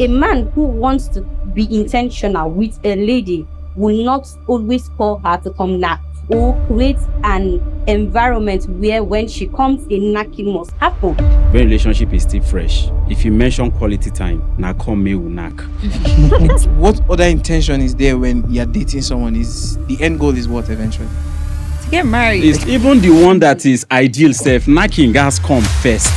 A man who wants to be intentional with a lady will not always call her to come knock or create an environment where when she comes, a knocking must happen. When relationship is still fresh, if you mention quality time, na come me will knock. What other intention is there when you're dating someone? Is the end goal is what eventually? To get married. It's even the one that is ideal self, knocking gas come first.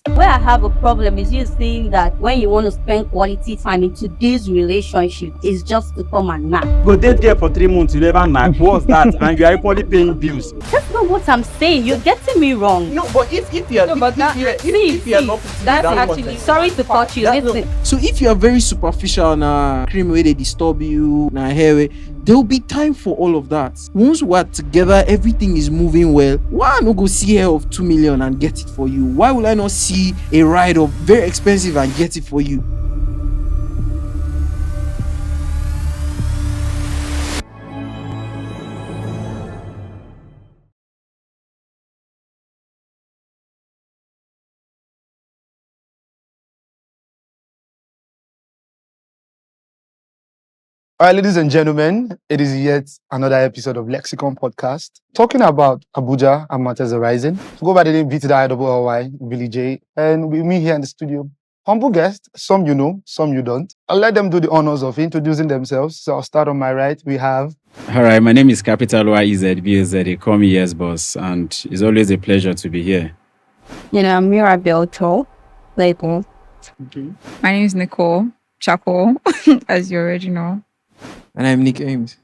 Where I have a problem is you saying that when you want to spend quality time in today's relationship, is just to come and knock. Go date there for 3 months, you never knock. What's that? And you are equally paying bills. That's not what I'm saying. You're getting me wrong. No, but if you're not That's actually sorry to cut you. Listen. So if you are very superficial na cream where they disturb you, na hair way, there will be time for all of that. Once we are together, everything is moving well. Why not go see hair of 2 million and get it for you? Why will I not see a ride of very expensive and get it for you? All right, ladies and gentlemen, it is yet another episode of Lexicon podcast talking about Abuja and matters arising. To go by the name VTILLY, Billy J, and with me here in the studio, humble guest, some you know, some you don't. I'll let them do the honors of introducing themselves. So I'll start on my right. We have... All right, my name is Capital YEZBZ. They call me Yes Boss, and it's always a pleasure to be here. I'm Mirabel To, label. My name is Nicole Chaco, as you already know. And I'm Nick Ames.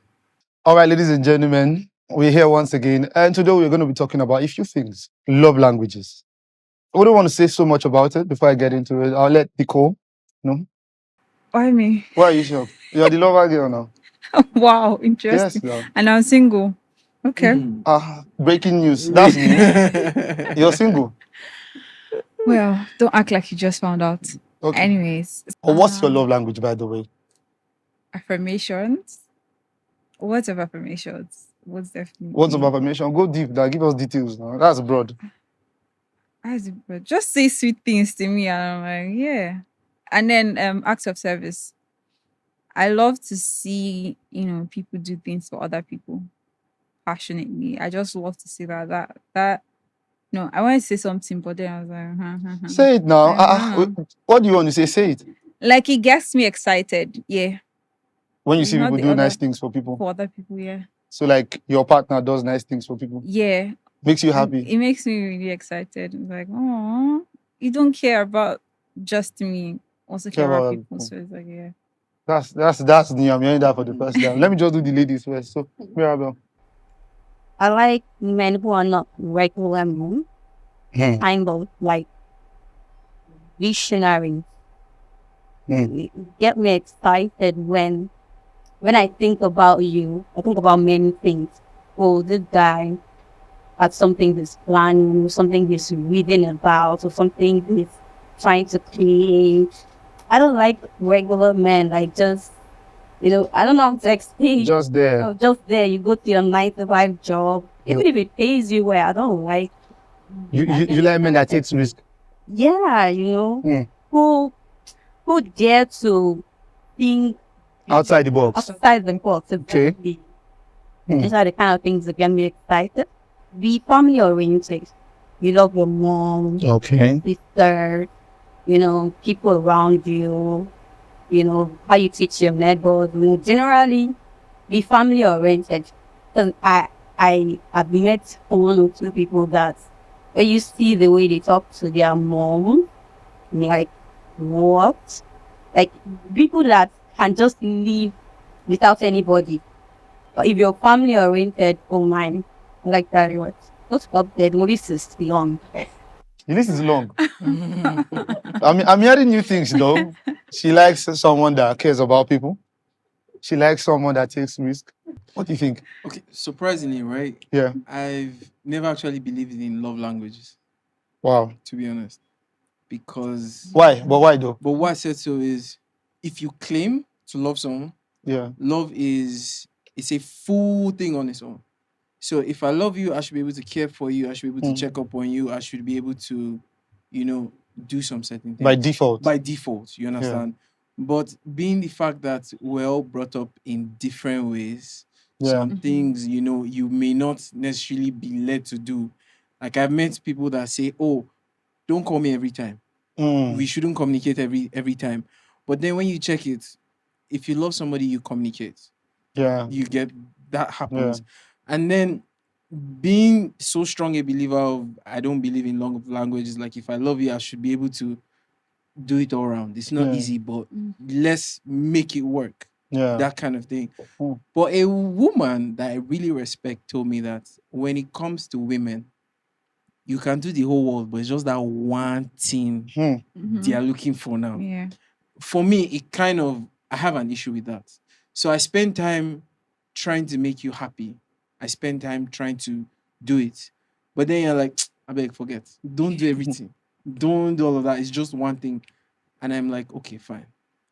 All right, ladies and gentlemen, we're here once again. And today we're going to be talking about a few things. Love languages. I wouldn't want to say so much about it before I get into it. I'll let Nicole know. Why me? Why are you shocked? You're the lover girl now. Wow, interesting. Yes, And I'm single. Okay. Breaking news. That's news. You're single. Well, don't act like you just found out. Okay. Anyways. But what's your love language, by the way? Affirmations. Words of affirmations. Words definitely. Words of affirmation. Go deep now. Give us details now. That's broad. Just say sweet things to me, and I'm like, yeah. And then acts of service. I love to see, people do things for other people passionately. I just love to see that. No, I want to say something, but then I was like, Say it now. What do you want to say? Say it. Like, it gets me excited. Yeah. When you see Not people the do other- nice things for people. For other people, yeah. So like your partner does nice things for people. Yeah. Makes you happy. It makes me really excited. It's like, oh, you don't care about just me. Also care about people. So it's like, yeah. That's new. I'm hearing that for the first time. Let me just do the ladies first. So, Mirabel. I like men who are not regular men, kind of like visionary. Get me excited when I think about you. I think about many things. Oh, this guy had something he's planning, something he's reading about, or something he's trying to create. I don't like regular men, like just, I don't know how to explain. Just there. Just there. You go to your 9-to-5 job. Even if it pays you well, I don't like. You like men that takes risk. Yeah, who dare to think Outside the box. outside the box. Okay. These are the kind of things that get me excited. Be family oriented. You love your mom, Okay. sister, people around you, how you teach your neighbors. Generally, be family oriented. Because I have met one or two people that when you see the way they talk to their mom, like what? Like people that can just live without anybody. But if you're family oriented, oh my, I like that word. Don't stop there. The list is long. The list is long. I'm hearing new things though. She likes someone that cares about people. She likes someone that takes risk. What do you think? Okay, surprisingly, right? Yeah. I've never actually believed in love languages, Wow. to be honest. Because Why? But why though? But what I said so is, if you claim to love someone, Yeah. love it's a full thing on its own. So if I love you, I should be able to care for you. I should be able to check up on you. I should be able to, do some certain things By default. by default, you understand? But being the fact that we're all brought up in different ways, Yeah. some things, you may not necessarily be led to do. Like I've met people that say, oh, don't call me every time. Mm. We shouldn't communicate every time. But then when you check it, if you love somebody, you communicate. Yeah. You get that happens. And then being so strong a believer of I don't believe in long languages, like if I love you, I should be able to do it all around. It's not Yeah. easy, but let's make it work. Yeah. That kind of thing. Mm. But a woman that I really respect told me that when it comes to women, you can do the whole world, but it's just that one thing Hmm. they are looking for now. Yeah. For me, it kind of, I have an issue with that. So I spend time trying to make you happy. I spend time trying to do it. But then you're like, I beg, forget. Don't do everything. Don't do all of that. It's just one thing. And I'm like, okay, fine.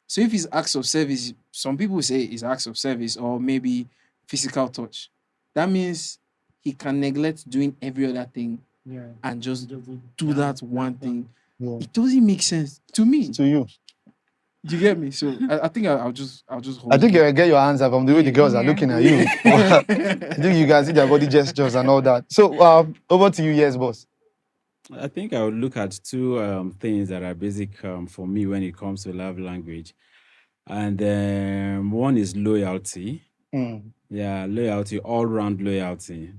So if it's acts of service, some people say it's acts of service or maybe physical touch. That means he can neglect doing every other thing and just do that one thing. Yeah. It doesn't make sense to me. To you. You get me? So I think I'll just hold. I think you get your answer from the way the girls are Yeah. looking at you. I think you can see their body gestures and all that. So over to you, yes, boss. I think I would look at two things that are basic for me when it comes to love language. And one is loyalty. Mm. Yeah, loyalty, all round loyalty.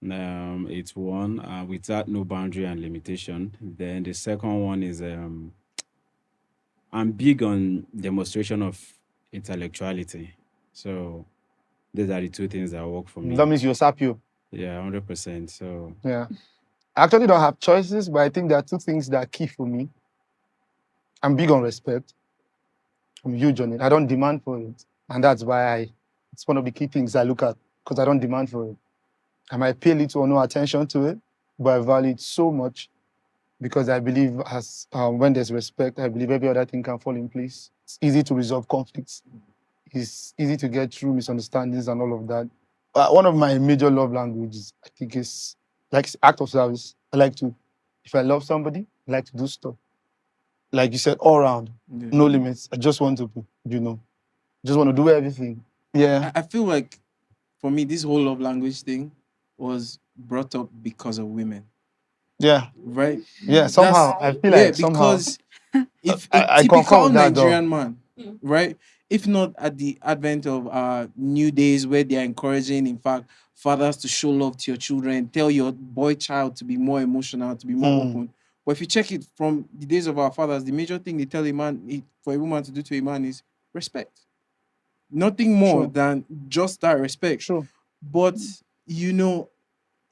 It's one without no boundary and limitation. Then the second one is I'm big on demonstration of intellectuality. So these are the two things that work for me. That means you're sapio. Yeah, 100%. So Yeah. I actually don't have choices, but I think there are two things that are key for me. I'm big on respect. I'm huge on it. I don't demand for it. And that's why it's one of the key things I look at, because I don't demand for it. I might pay little or no attention to it, but I value it so much because I believe as when there's respect, I believe every other thing can fall in place. It's easy to resolve conflicts. It's easy to get through misunderstandings and all of that. One of my major love languages, I think, is like act of service. I like to, if I love somebody, I like to do stuff. Like you said, all around, no limits. I just want to, just want to do everything. Yeah. I feel like for me, this whole love language thing was brought up because of women, Yeah. right? Yeah. Somehow, I feel like somehow. Because if I a concur typical with that, though. Nigerian man, right? If not at the advent of new days where they are encouraging, in fact, fathers to show love to your children, tell your boy child to be more emotional, to be more open. But if you check it from the days of our fathers, the major thing they tell a man for a woman to do to a man is respect. Nothing more than just that respect. Sure. But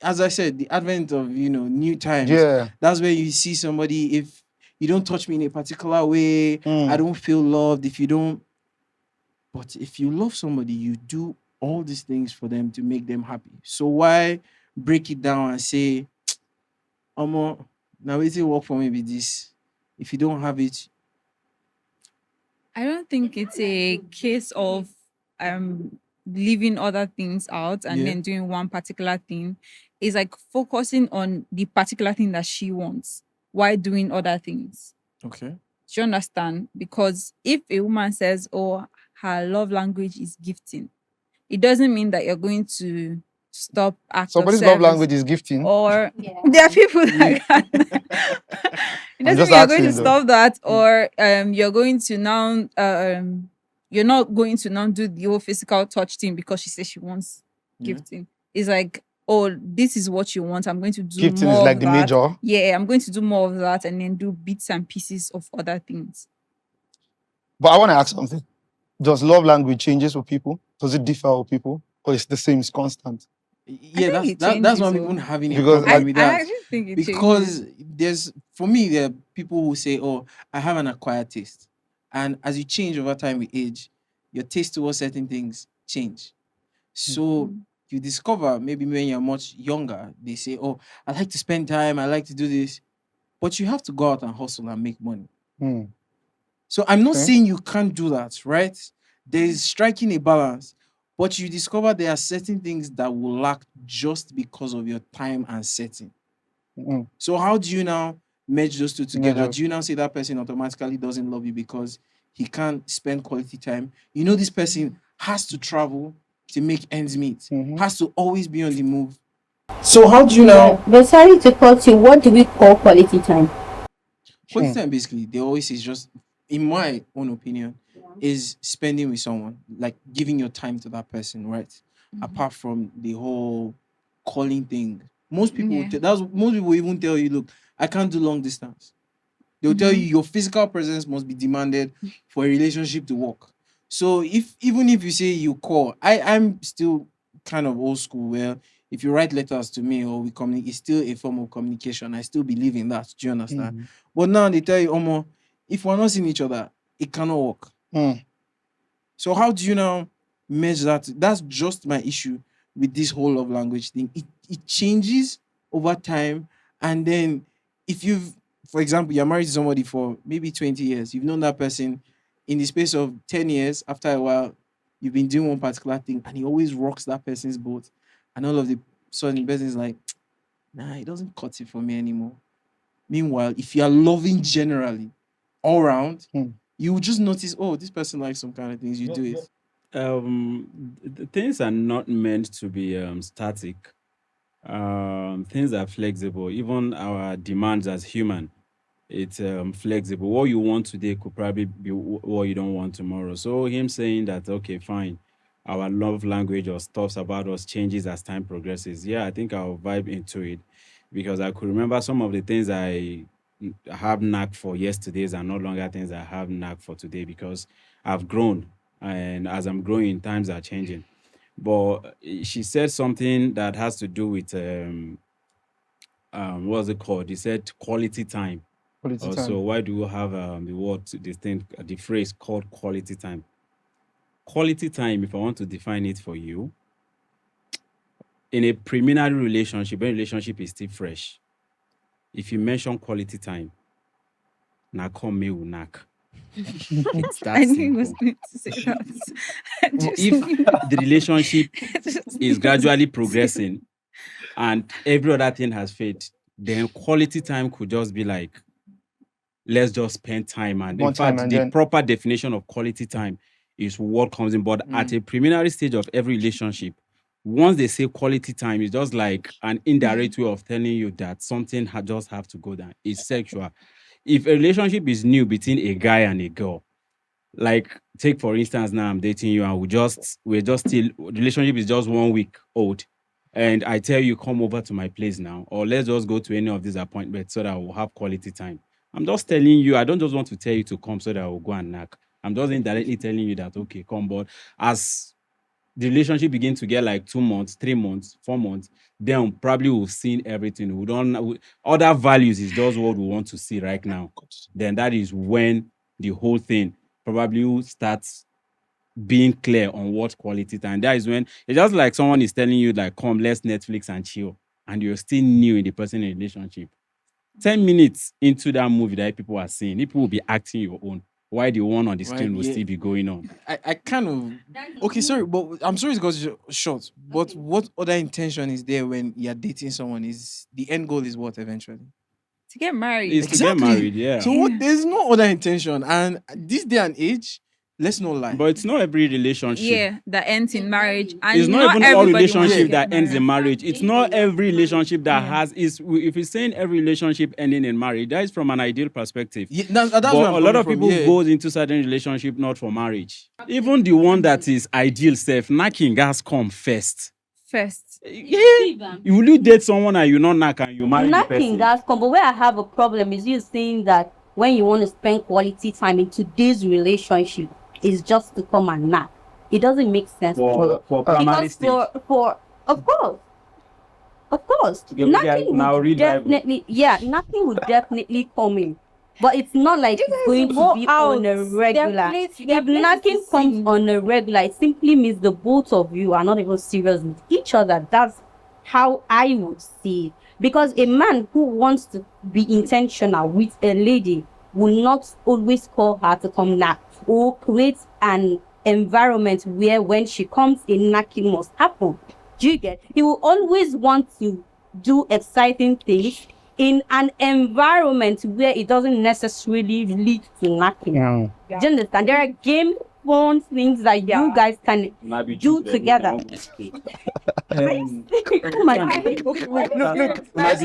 as I said, the advent of new times. Yeah. That's where you see somebody, if you don't touch me in a particular way, I don't feel loved. If you don't, but if you love somebody, you do all these things for them to make them happy. So why break it down and say, Omo, now it work for me with this. If you don't have it, I don't think it's a case of leaving other things out and Yeah. then doing one particular thing. It's like focusing on the particular thing that she wants while doing other things. okay. Do you understand? Because if a woman says, oh, her love language is gifting, it doesn't mean that you're going to stop acts Somebody's of love service. language is gifting. Or there are people that can. It doesn't just mean you're going to asking, though. stop that, or you're going to now you're not going to now do the whole physical touch thing because she says she wants gifting. It's like, oh, this is what you want. I'm going to do Gifting more is like of the that. major. Yeah, I'm going to do more of that and then do bits and pieces of other things. But I want to ask something. Does love language changes for people? Does it differ for people? Or it's the same, it's constant? Yeah, think it that's changes, why I'm though. even having a Because problem I with that. actually think it Because changes. for me, there are people who say, oh, I have an acquired taste. And as you change over time with age, your taste towards certain things change. So you discover maybe when you're much younger, they say, oh, I like to spend time, I like to do this. But you have to go out and hustle and make money. Hmm. So I'm not Okay. saying you can't do that, right? There's striking a balance, but you discover there are certain things that will lack just because of your time and setting. Mm. So how do you now merge those two together, Merge. do you now say that person automatically doesn't love you because he can't spend quality time? You know, this person has to travel to make ends meet, Mhm. has to always be on the move. So how do you now? But sorry to cut you. What do we call quality time? Quality time, basically, they always is just, in my own opinion, is spending with someone, like giving your time to that person, right? Apart from the whole calling thing, most people Yeah. most people even tell you, look, I can't do long distance. They'll tell you your physical presence must be demanded for a relationship to work. So even if you say you call, I'm still kind of old school where if you write letters to me or we communicate, it's still a form of communication. I still believe in that. Do you understand? Mhm. But now they tell you, Omo, if we're not seeing each other, it cannot work. Mm. So how do you now measure that? That's just my issue with this whole love language thing. It changes over time. And then if you've, for example, you're married to somebody for maybe 20 years, you've known that person in the space of 10 years, after a while, you've been doing one particular thing and he always rocks that person's boat. And all of the sudden the person is like, nah, it doesn't cut it for me anymore. Meanwhile, if you are loving generally all around, Hmm. you will just notice, oh, this person likes some kind of things, you do it. Things are not meant to be static. Things are flexible. Even our demands as human, it's flexible. What you want today could probably be what you don't want tomorrow. So him saying that, okay, fine, our love language or stuffs about us changes as time progresses. Yeah, I think I'll vibe into it because I could remember some of the things I have knack for yesterdays are no longer things I have knack for today because I've grown, and as I'm growing, times are changing. But she said something that has to do with what's it called? He said quality time. Quality Also, time. why do you have the word, this thing, the phrase called quality time? Quality time, if I want to define it for you, in a preliminary relationship, when relationship is still fresh, if you mention quality time, na come me will knack. It's that I knew he was simple. going to say that. I just If knew. the relationship I just knew he is was gradually going to say that. progressing and every other thing has faded, then quality time could just be like, let's just spend time. And in One time fact, and the then proper definition of quality time is what comes in. But at a preliminary stage of every relationship, once they say quality time, it's just like an indirect way of telling you that something just have to go down. It's sexual. If a relationship is new between a guy and a girl, like take for instance, now I'm dating you and we're just still, relationship is just 1 week old, and I tell you come over to my place now, or let's just go to any of these appointments so that we'll have quality time. I'm just telling you, I don't just want to tell you to come so that we'll go and knock. I'm just indirectly telling you that, okay, come. But as the relationship begin to get like 2 months, 3 months, 4 months, then probably we've seen everything. Other values is just what we want to see right now. Then that is when the whole thing probably starts being clear on what quality time. That is when it's just like someone is telling you, like, come, let's Netflix and chill, and you're still new in the person in relationship. 10 minutes into that movie that people are seeing, people will be acting your own. Why the one on the Right, screen will yeah. still be going on? I kind of okay, sorry, but I'm sorry it got short. But what other intention is there when you're dating someone? Is the end goal is what eventually? To get married. Is to get married, yeah. So what? There's no other intention, and this day and age, let's not lie. But it's not every relationship. Yeah, that ends in marriage. And It's not not even all everybody wants to relationship get that ends in married. marriage. It's not every relationship that Yeah. has is if you're saying every relationship ending in marriage, that is from an ideal perspective. Yeah, that's But where I'm a lot coming of from, people yeah. goes into certain relationship not for marriage. Even the one that is ideal self, knacking gas come first. First. Yeah. Will you date someone and you not knack and you marry the Nothing person? that's come. But where I have a problem is you saying that when you want to spend quality time in today's relationship, is just to come and knock. It doesn't make sense For primary because stage. for of course, Okay, nothing now would read Bible. definitely nothing would definitely come in. But it's not like it's going to go be out. on a regular. Their If place nothing is comes seen. on a regular, it simply means the both of you are not even serious with each other. That's how I would see it. Because a man who wants to be intentional with a lady will not always call her to come knock or create an environment where when she comes, a knocking must happen. Do you get? He will always want to do exciting things in an environment where it doesn't necessarily lead to knacking. Yeah. Do you understand? There are game fun things that you guys can do together. Oh my God. Okay, wait, look. Let's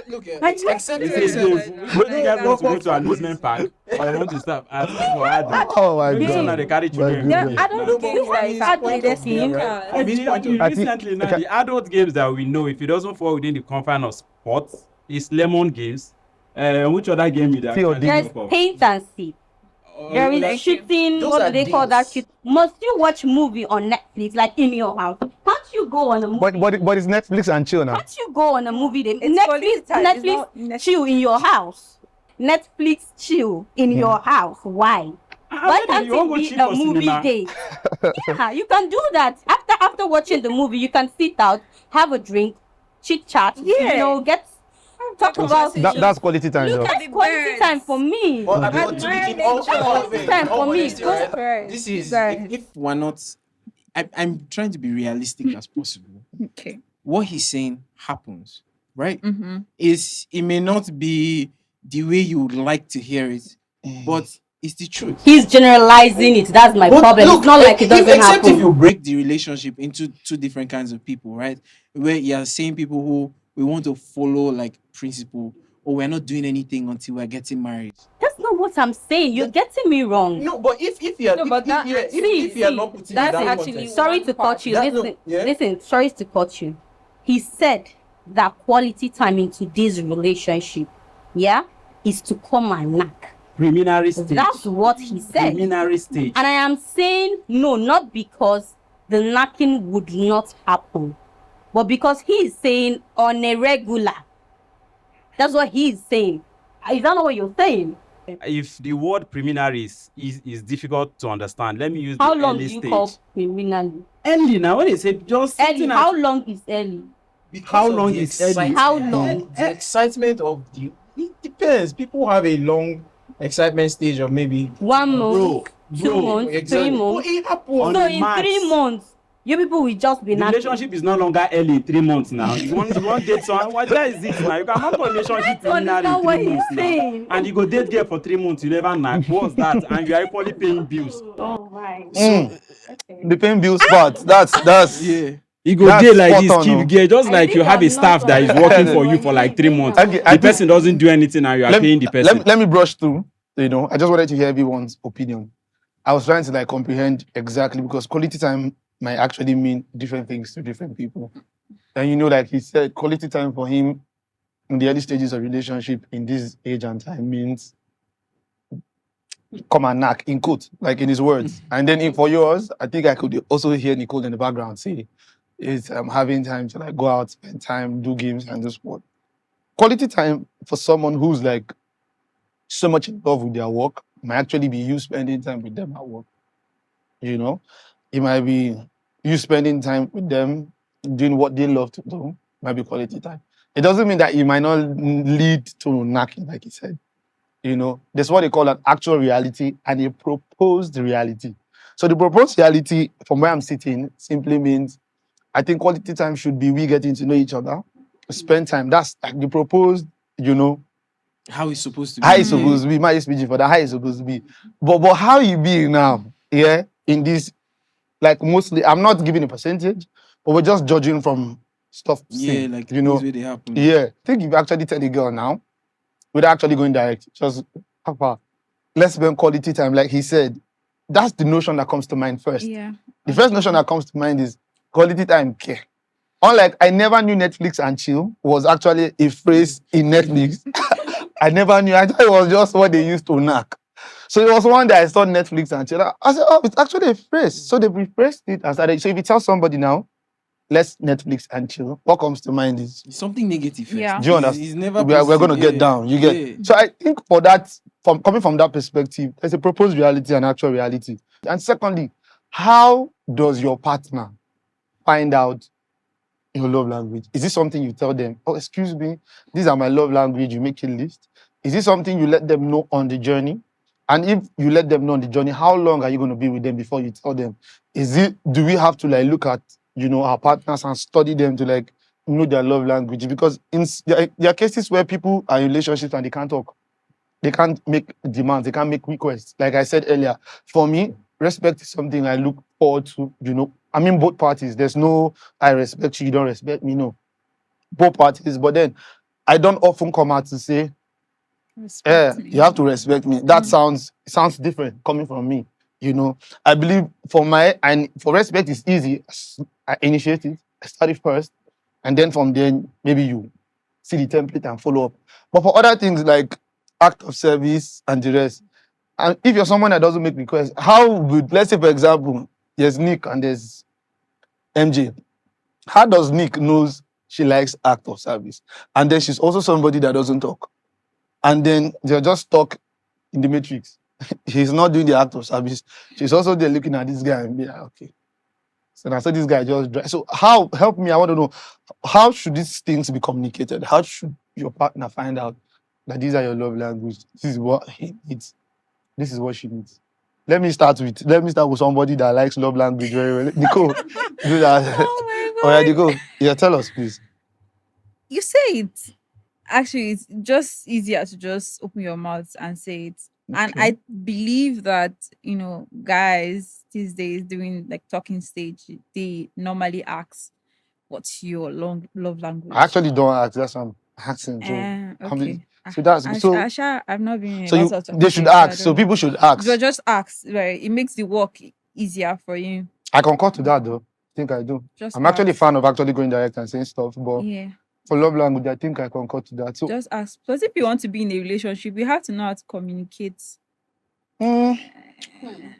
look at Like, except They except- say, when you guys want to go to amusement park, or you want to start asking for adults, Oh my this one God. now they carry My children. there goodness. are adult No, games but that from is his hard point to of view, see. right? I mean, I think- recently now, the adult games that we know, if it doesn't fall within the confine of sports, is lemon games. Which other game you T or D? There's paint and see. There is like- shooting. those What are do they call that? dates. Shit? Must you watch movie on Netflix like in your house? Can't you go on a movie? But it's Netflix and chill now. Can't you go on a movie? Then It's quality time, it's Netflix not necessary. chill in your house. Netflix chill in your house. Why? Why can't you won't it go be chill a for movie cinema? day? Yeah, you can do that. After watching the movie, you can sit out, have a drink, chit chat. Yeah. You know, talk about That's quality time, Look though. at that's quality time for me. Well, Admire in nature. all Time for me. honesty, right? Right. This is Right. if we're not. I'm trying to be realistic as possible. Okay. What he's saying happens, right? Mm-hmm. It may not be the way you would like to hear it, but it's the truth. He's generalizing it. That's my But problem. look, It's not like it doesn't except happen. if you break the relationship into two different kinds of people, right? Where you're saying people who we want to follow like principle, or we're not doing anything until we're getting married. That's not what I'm saying. You're getting me wrong. No, but if you're No, but that- if you're not putting that's it in that actually context, Sorry to cut you. That- no, Listen, yeah. listen. Sorry to cut you. He said that quality time in today's relationship, yeah, is to come and knock. Preliminary stage. That's what he said. Preliminary stage. And I am saying no, not because the knocking would not happen, but because he is saying on a regular. That's what he is saying. Is that not what you're saying? If the word preliminary is difficult to understand, let me use How the long do early you stage. call preliminary? Early now, when they say just Early. something How at- long is early? Because How of long the is early? excitement- How long? The excitement of the it depends. People have a long excitement stage of maybe 1 month, Bro, 2 bro, months, exactly. 3 But months. it happens. On So the in max. 3 months, you people will just be the knacking. relationship is no longer early in 3 months now. You want date someone? What that is it now? You cannot call relationship preliminary understand in what 3 he's months now. saying. And you go date girl for 3 months, you never knock. What's that? And you are equally paying bills. Oh my. The paying bills part. That's Yeah. You go That's there like spot this, on, keep oh. gear, just I like you think have a I'm staff not that is on working that. for you for like 3 months. Okay, I The person doesn't do anything and you are paying the person. let me brush through. You know, I just wanted to hear everyone's opinion. I was trying to like comprehend exactly because quality time might actually mean different things to different people. And you know, like he said, quality time for him in the early stages of relationship in this age and time means come and knock in quote, like in his words. And then for yours, I think I could also hear Nicole in the background say, is having time to like go out, spend time, do games and do sport. Quality time for someone who's like so much in love with their work might actually be you spending time with them at work. You know, it might be you spending time with them doing what they love to do. Might be quality time. It doesn't mean that it might not lead to knocking, like he said. You know, there's what they call an actual reality and a proposed reality. So the proposed reality, from where I'm sitting, simply means I think quality time should be we getting to know each other, spend time. That's like the proposed, you know, How it's supposed to be. how it's supposed to be. My speech for that, how it's supposed to be. But how you be now, yeah, in this, like mostly, I'm not giving a percentage, but we're just judging from stuff. Yeah, seen, like you know, things where they happen. yeah. I think if you actually tell the girl now, without actually going direct, just Papa, let's spend quality time, like he said. That's the notion that comes to mind first. Yeah. The first notion that comes to mind is quality time care. Unlike I never knew Netflix and chill was actually a phrase in Netflix. I never knew. I thought it was just what they used to knock. So it was one that I saw Netflix and chill. I said, oh, it's actually a phrase. So they rephrased it and started. So if you tell somebody now, let's Netflix and chill, what comes to mind is, It's something negative. First. Yeah. do you understand? He's never We're going to positive, get yeah. down. You get. Yeah. So I think for that, from coming from that perspective, there's a proposed reality and actual reality. And secondly, how does your partner find out your love language? Is this something you tell them? Oh, excuse me, these are my love language. You make a list. Is this something you let them know on the journey? And if you let them know on the journey, how long are you going to be with them before you tell them? Do we have to like look at, you know, our partners and study them to like know their love language, because there are cases where people are in relationships and they can't talk. They can't make demands. They can't make requests. Like I said earlier, for me, respect is something I look forward to. I mean, both parties. There's no I respect you, you don't respect me. No, both parties. But then I don't often come out to say, Respect you have to me. respect me. That sounds different coming from me. I believe for respect is easy. I initiate it. I start it first, and then from there maybe you see the template and follow up. But for other things like act of service and the rest, and if you're someone that doesn't make requests, how would, let's say for example, there's Nick and there's MJ. How does Nick knows she likes act of service, and then she's also somebody that doesn't talk, and then they're just stuck in the matrix? He's not doing the act of service. She's also there looking at this guy and be like, okay. So I said this guy just dry. So help me, I want to know, how should these things be communicated? How should your partner find out that these are your love language? This is what he needs. This is what she needs. Let me start with somebody that likes love language very well. Nicole, do that. Oh my Oh yeah, god. Nicole. Yeah, tell us, please. You say it. Actually, it's just easier to just open your mouth and say it. And Okay. I believe that, guys these days doing like talking stage, they normally ask, what's your love language? I actually don't ask. That's what I'm asking. So, Okay. so that's so. I've not been in So a lot of they should talking stage, I ask. So don't know. people should ask. But just ask, right? It makes the work easier for you. I concur to that though. I think I do. Just I'm actually a ask. fan of actually going direct and saying stuff, but Yeah. for love language, I think I concur to that. So Just ask. Plus, if you want to be in a relationship, you have to know how to communicate.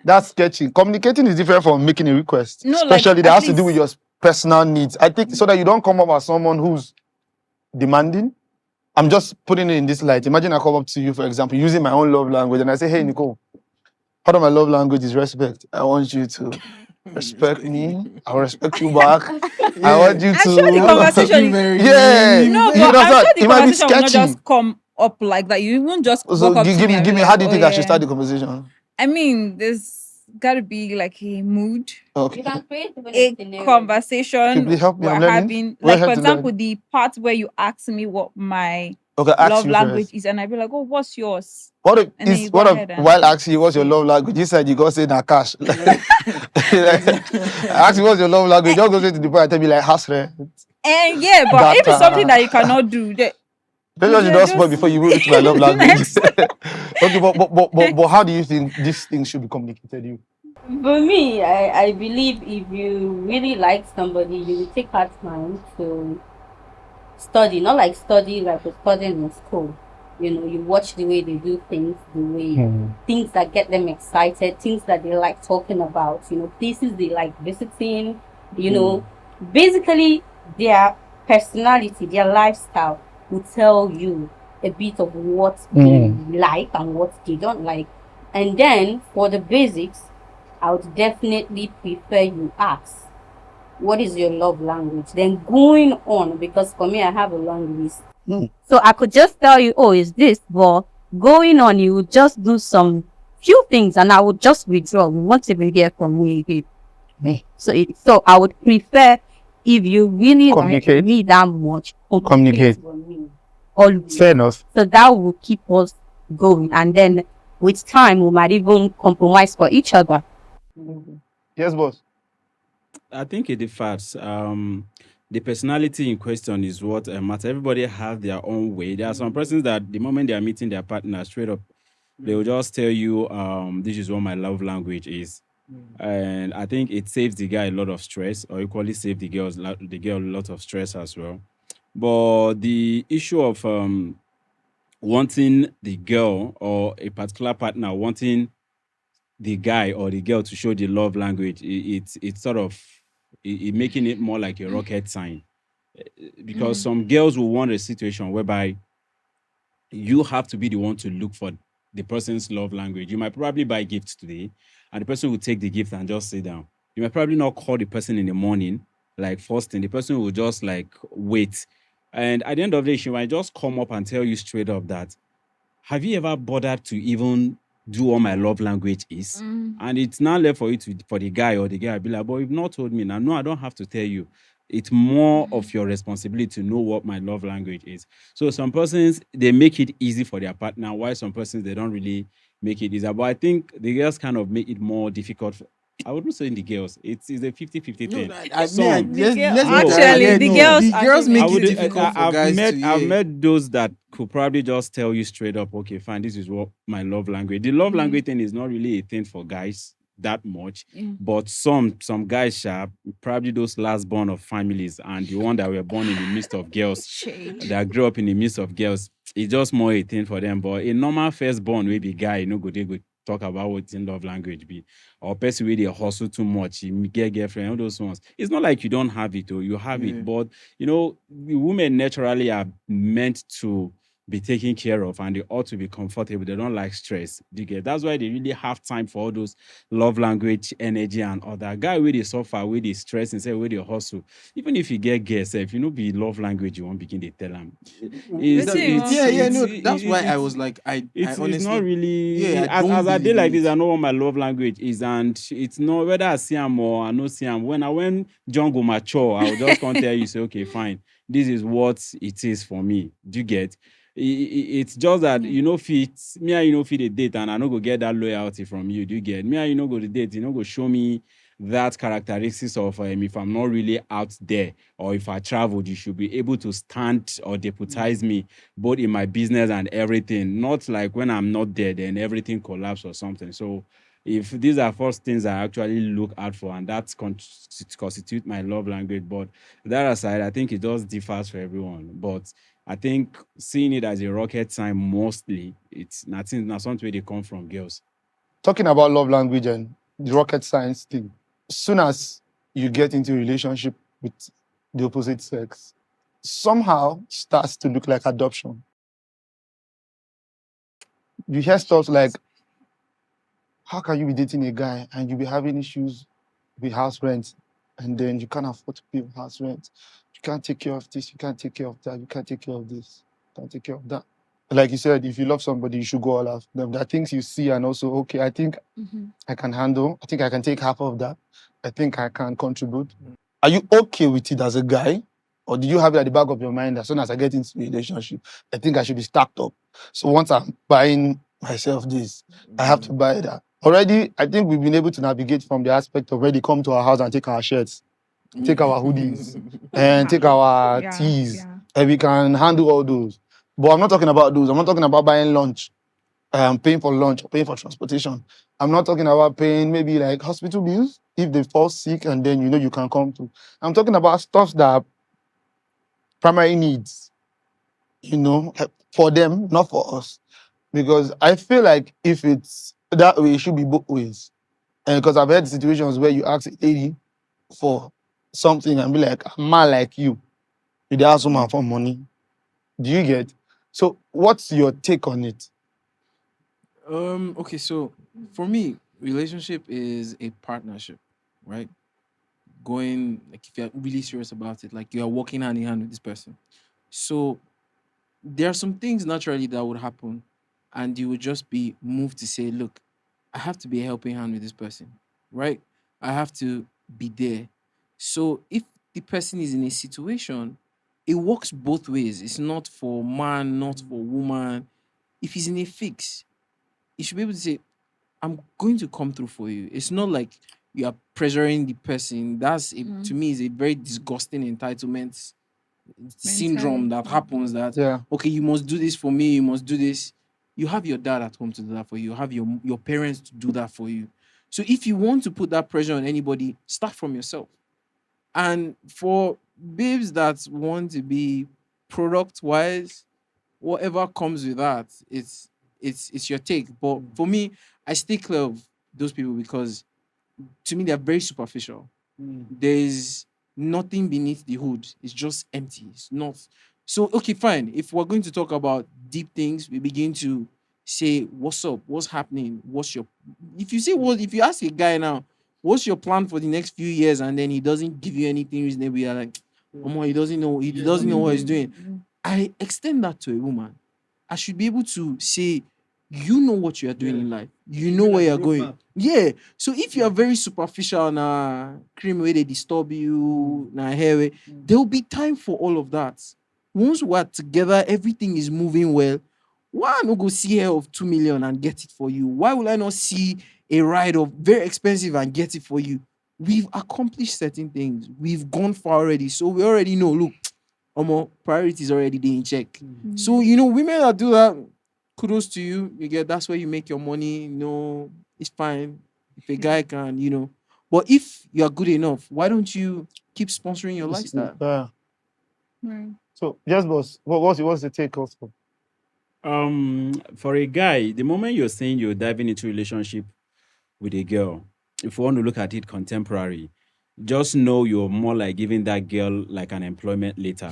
that's sketchy. Communicating is different from making a request. No, like, Especially that at has to do with your personal needs. I think so that you don't come up as someone who's demanding. I'm just putting it in this light. Imagine I come up to you, for example, using my own love language, and I say, hey, Nicole, part of my love language is respect. I want you to respect me. I'll respect you back. I want you I'm sure the to. conversation Yeah. No, You but know I'm what? sure the It might be conversation will not sketchy. just come up like that. You won't just So walk up to give me and me, be how like, do you think "Oh, I should yeah." start the conversation? I mean, there's gotta be like a mood, Okay. You can create even a scenario. conversation Please help me, we're I'm learning. having. We're Like, here for to example, learn. the part where you ask me what my Okay, ask love you language first. is, and I'd be like, "Oh, what's yours?" What if, And then you go ahead and while asking you what's your say. love language, you said you go say na cash. I ask you what's your love language, just go straight to the point and tell me like house rent. And yeah, but That, if it's something that you cannot do, maybe I should not spoil just before you move to my love language. next. Okay, but how do you think these things should be communicated to you? For me, I believe if you really like somebody, you will take out time to study, not like study like we're studying in school. You watch the way they do things, the way things that get them excited, things that they like talking about, places they like visiting, basically their personality, their lifestyle will tell you a bit of what they like and what they don't like. And then for the basics, I would definitely prefer you ask, what is your love language? Then going on, because for me, I have a long list. So I could just tell you, oh, it's this, but going on, you would just do some few things and I would just withdraw. We won't even hear from me again. So I would prefer, if you really Communicate. like me that much, Communicate. for me. Always. Fair enough. So that will keep us going. And then with time, we might even compromise for each other. Yes, boss. I think it differs. The personality in question is what matters. Everybody have their own way. There are some persons that the moment they are meeting their partner, straight up, they will just tell you, this is what my love language is. And I think it saves the guy a lot of stress, or equally save the girl a lot of stress as well. But the issue of wanting the girl or a particular partner wanting the guy or the girl to show the love language, it's sort of making it more like a rocket sign. Because some girls will want a situation whereby you have to be the one to look for the person's love language. You might probably buy gifts today, and the person will take the gift and just sit down. You might probably not call the person in the morning, like first thing. The person will just like wait. And at the end of the day, she might just come up and tell you straight up that, have you ever bothered to even do what my love language is? And it's now left for you for the guy or the girl be like, but you've not told me now. No, I don't have to tell you. it's more of your responsibility to know what my love language is. So some persons they make it easy for their partner, while some persons they don't really make it easy. But I think the girls kind of make it more difficult. I wouldn't say in the girls. It's a 50-50 No, thing. man, The girl, let's be No, direct. actually, Yeah, the no, girls the girls actually I make make it would. it difficult for I've guys to. I've Yeah. met those that could probably just tell you straight up. Okay, fine. This is what my love language. The love language thing is not really a thing for guys that much, Yeah. but some guys are probably those last born of families and the one that were born in the midst of girls Shade. that grew up in the midst of girls. It's just more a thing for them. But a normal firstborn, maybe guy, they go talk about what's in love language be, or person where they hustle too much, you get girlfriend, all those ones. It's not like you don't have it, or you have Yeah. it, but the women naturally are meant to be taken care of and they ought to be comfortable. They don't like stress. Do you get? That's why they really have time for all those love language, energy, and other guy where they suffer, where they stress and say where they hustle. Even if you get girls, if you know be love language, you won't begin to tell them. Wetin you wan Yeah, do? no, that's why I was like, I It's not honestly, really yeah, I don't as I did believe in like this. it. I know what my love language is, and it's not whether I see him or I know see him. When John go mature, I will just come tell you say, okay, fine, this is what it is for me. Do you get? It's just that Yeah. you know fit me and you know fit a date, and I no go get that loyalty from you. Do you get? Me and you no go the date, you no go show me that characteristics of if I'm not really out there or if I traveled, you should be able to stand or deputize me both in my business and everything. Not like when I'm not there, then everything collapse or something. So if these are first things I actually look out for, and that constitute my love language. But that aside, I think it does differs for everyone. But I think seeing it as a rocket sign mostly, it's nothing, not something where they come from girls. Talking about love language and the rocket science thing, as soon as you get into a relationship with the opposite sex, somehow starts to look like adoption. You hear stuff like, how can you be dating a guy and you be having issues with house rent and then you can't afford to pay house rent? You can't take care of this, you can't take care of that, you can't take care of this, you can't take care of that. Like you said, if you love somebody, you should go all out. There are things you see and also, okay, I think I can handle. I think I can take half of that. I think I can contribute. Are you okay with it as a guy? Or do you have it at the back of your mind as soon as I get into a relationship, I think I should be stacked up. So once I'm buying myself this, I have to buy that. Already, I think we've been able to navigate from the aspect of where they come to our house and take our shirts, take our hoodies, and take our Yeah, teas. yeah. And we can handle all those. But I'm not talking about those. I'm not talking about buying lunch, paying for lunch, or paying for transportation. I'm not talking about paying maybe like hospital bills if they fall sick and then you can come to. I'm talking about stuff that are primary needs, like, for them, not for us. Because I feel like if it's that way, it should be both ways. And because I've had situations where you ask a lady for something and be like, a man like you ask someone for money. Do you get? So what's your take on it? Okay, so for me, relationship is a partnership, right? Going, like, if you're really serious about it, like you are working hand in hand with this person. So there are some things naturally that would happen, and you would just be moved to say, look, I have to be a helping hand with this person, right? I have to be there. So if the person is in a situation, it works both ways. It's not for man, not for woman. If he's in a fix, you should be able to say, I'm going to come through for you. It's not like you are pressuring the person. To me, is a very disgusting entitlement syndrome that happens, that Yeah. okay, you must do this for me, you must do this. You have your dad at home to do that for you. You have your parents to do that for you. So if you want to put that pressure on anybody, start from yourself. And for babes that want to be product wise, whatever comes with that, it's your take. But for me, I stay clear of those people because to me they're very superficial. There's nothing beneath the hood. It's just empty. It's not. So okay, fine. If we're going to talk about deep things, we begin to say, "What's up? What's happening? What's your?" If you ask a guy now, "What's your plan for the next few years?" and then he doesn't give you anything reasonable, you're like, "Omo, he doesn't know. He doesn't know what he's doing." I extend that to a woman. I should be able to say, you know what you are doing in life. You know where you're going. Yeah. So if you are very superficial na cream where they disturb you, na hair way, there will be time for all of that. Once we are together, everything is moving well. Why not go see hair of 2 million and get it for you? Why will I not see a ride of very expensive and get it for you? We've accomplished certain things. We've gone far already. So we already know, look, priorities already there in check. So, women that do that, kudos to you. You get that's where you make your money. It's fine. If a guy can, But if you are good enough, why don't you keep sponsoring your lifestyle? Right. So, yes, boss. What's the take also? For a guy, the moment you're saying you're diving into relationship with a girl, if you want to look at it contemporary, just know you're more like giving that girl like an employment later.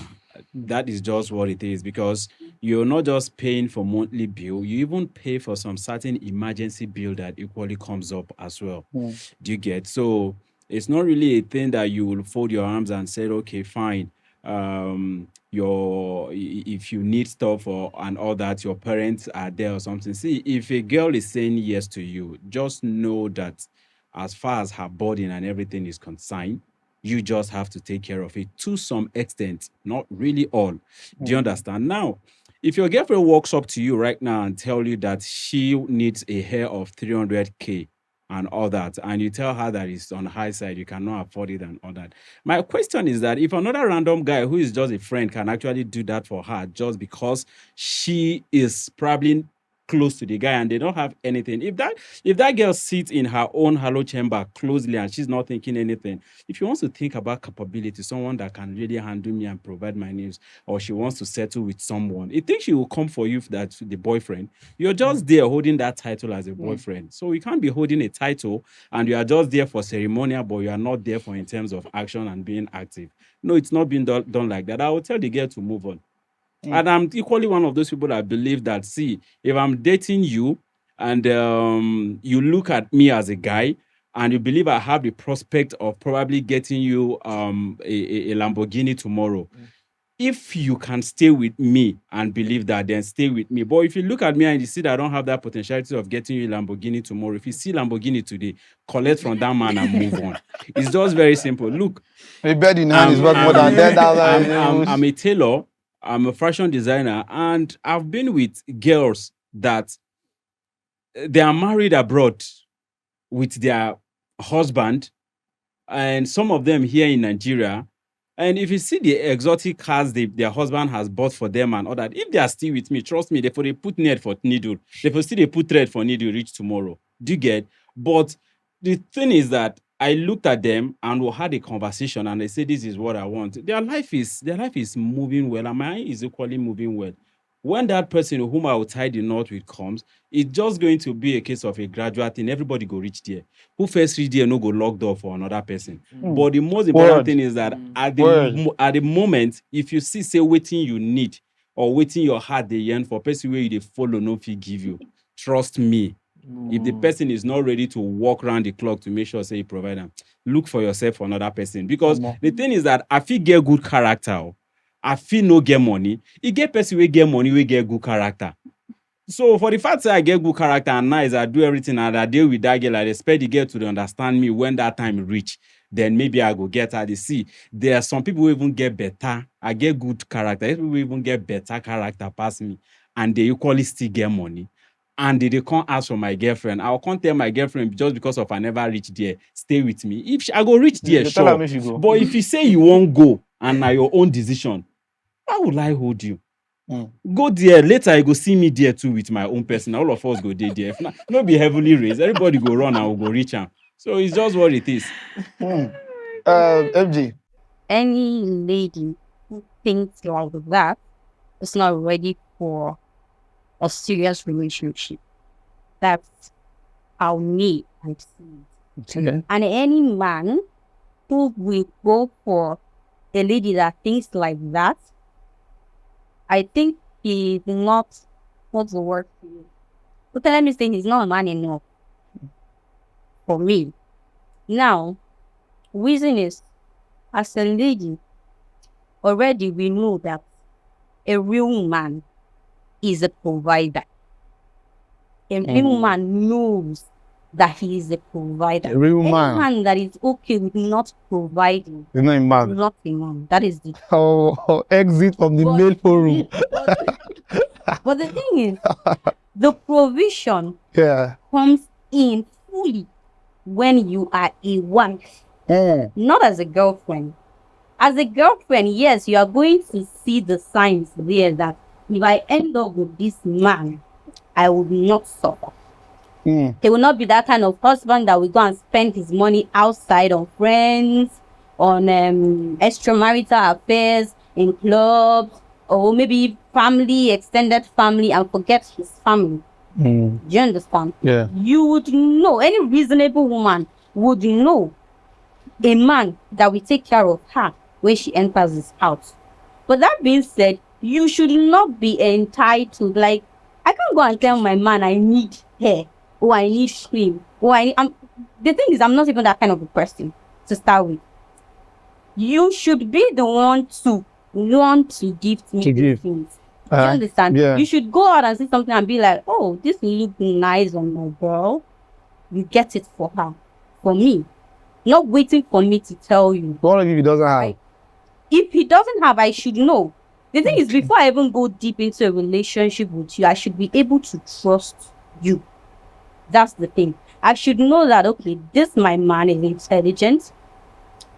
That is just what it is, because you're not just paying for monthly bill, you even pay for some certain emergency bill that equally comes up as well. Do you get? So it's not really a thing that you will fold your arms and say, okay, fine. If you need stuff and all that, your parents are there or something. See, if a girl is saying yes to you, just know that as far as her burden and everything is concerned, you just have to take care of it to some extent, not really all. Do you understand? Now, if your girlfriend walks up to you right now and tell you that she needs a hair of 300K and all that, and you tell her that it's on the high side, you cannot afford it and all that. My question is that if another random guy who is just a friend can actually do that for her just because she is probably close to the guy and they don't have anything, if that girl sits in her own hollow chamber closely and she's not thinking anything, if she wants to think about capability, someone that can really handle me and provide my needs, or she wants to settle with someone, you think she will come for you, that the boyfriend? You're just there holding that title as a boyfriend. So you can't be holding a title and you are just there for ceremonial, but you are not there for in terms of action and being active. No, it's not being done like that. I will tell the girl to move on. And I'm equally one of those people that believe that, see, if I'm dating you and you look at me as a guy and you believe I have the prospect of probably getting you a Lamborghini tomorrow, if you can stay with me and believe that, then stay with me. But if you look at me and you see that I don't have that potentiality of getting you a Lamborghini tomorrow, if you see Lamborghini today, collect from that man and move on. It's just very simple. Look, A bed in hand is worth more than 10,000. I'm a tailor, I'm a fashion designer, and I've been with girls that they are married abroad with their husband, and some of them here in Nigeria. And if you see the exotic cars their husband has bought for them and all that, if they are still with me, trust me, they put net for needle. They put thread for needle reach tomorrow. Do you get? But the thing is that I looked at them and we had a conversation and they said, this is what I want. Their life is moving well, and mine is equally moving well. When that person whom I will tie the knot with comes, it's just going to be a case of a gradual thing. Everybody go reach there. Who first reach there no go lock door for another person. But the most important Word. thing is that at the moment, if you see say waiting you need or waiting your heart they yearn for, person where you dey follow no fit give you. Trust me. If the person is not ready to walk around the clock to make sure say you provide them, look for yourself for another person. Because the thing is that I feel get good character. I feel no get money. You get person we get money, we get good character. So for the fact that I get good character and nice, I do everything and I deal with that girl, I expect the girl to understand me when that time reach. Then maybe I go get her. They see there are some people who even get better. I get good character. Some people even get better character past me, and they equally still get money. And they can't ask for my girlfriend. I can't tell my girlfriend just because of I never reach there. Stay with me. If I go reach there, You tell her sure. make she go. But if you say you won't go and na your own decision, why would I hold you? Go there. Later, you go see me there too with my own person. All of us go there. If not be heavily raised, everybody go run and we'll go reach am. So it's just what it is. MG. Any lady who thinks like that is not ready for a serious relationship. That's how me I see it. Okay. And any man who will go for a lady that thinks like that, I think he's not, what's the word for you? But let me say he's not a man enough for me. Now, reason is, as a lady, already we know that a real man is a provider. A real man knows that he is a provider. A real Any man. man that is okay with not providing He's not a is man. not a man. That is the Exit from the But- male forum. but the thing is, the provision Yeah. comes in fully when you are a wife, not as a girlfriend. As a girlfriend, yes, you are going to see the signs there that if I end up with this man, I will not suffer. He will not be that kind of husband that will go and spend his money outside on friends, on extramarital affairs, in clubs, or maybe family, extended family, and forget his family. Do you understand? Yeah. You would know, any reasonable woman would know a man that will take care of her when she enters his house. But that being said, you should not be entitled. Like, I can't go and tell my man I need hair, or I need cream, or the thing is, I'm not even that kind of a person to start with. You should be the one to want to give me To these give. things. Do you understand? Yeah. You should go out and see something and be like, oh, this looks nice on my girl. You get it for her. For me. Not waiting for me to tell you. What if he doesn't have? Right. If he doesn't have, I should know. The thing is, before I even go deep into a relationship with you, I should be able to trust you. That's the thing. I should know that, okay, this my man is intelligent.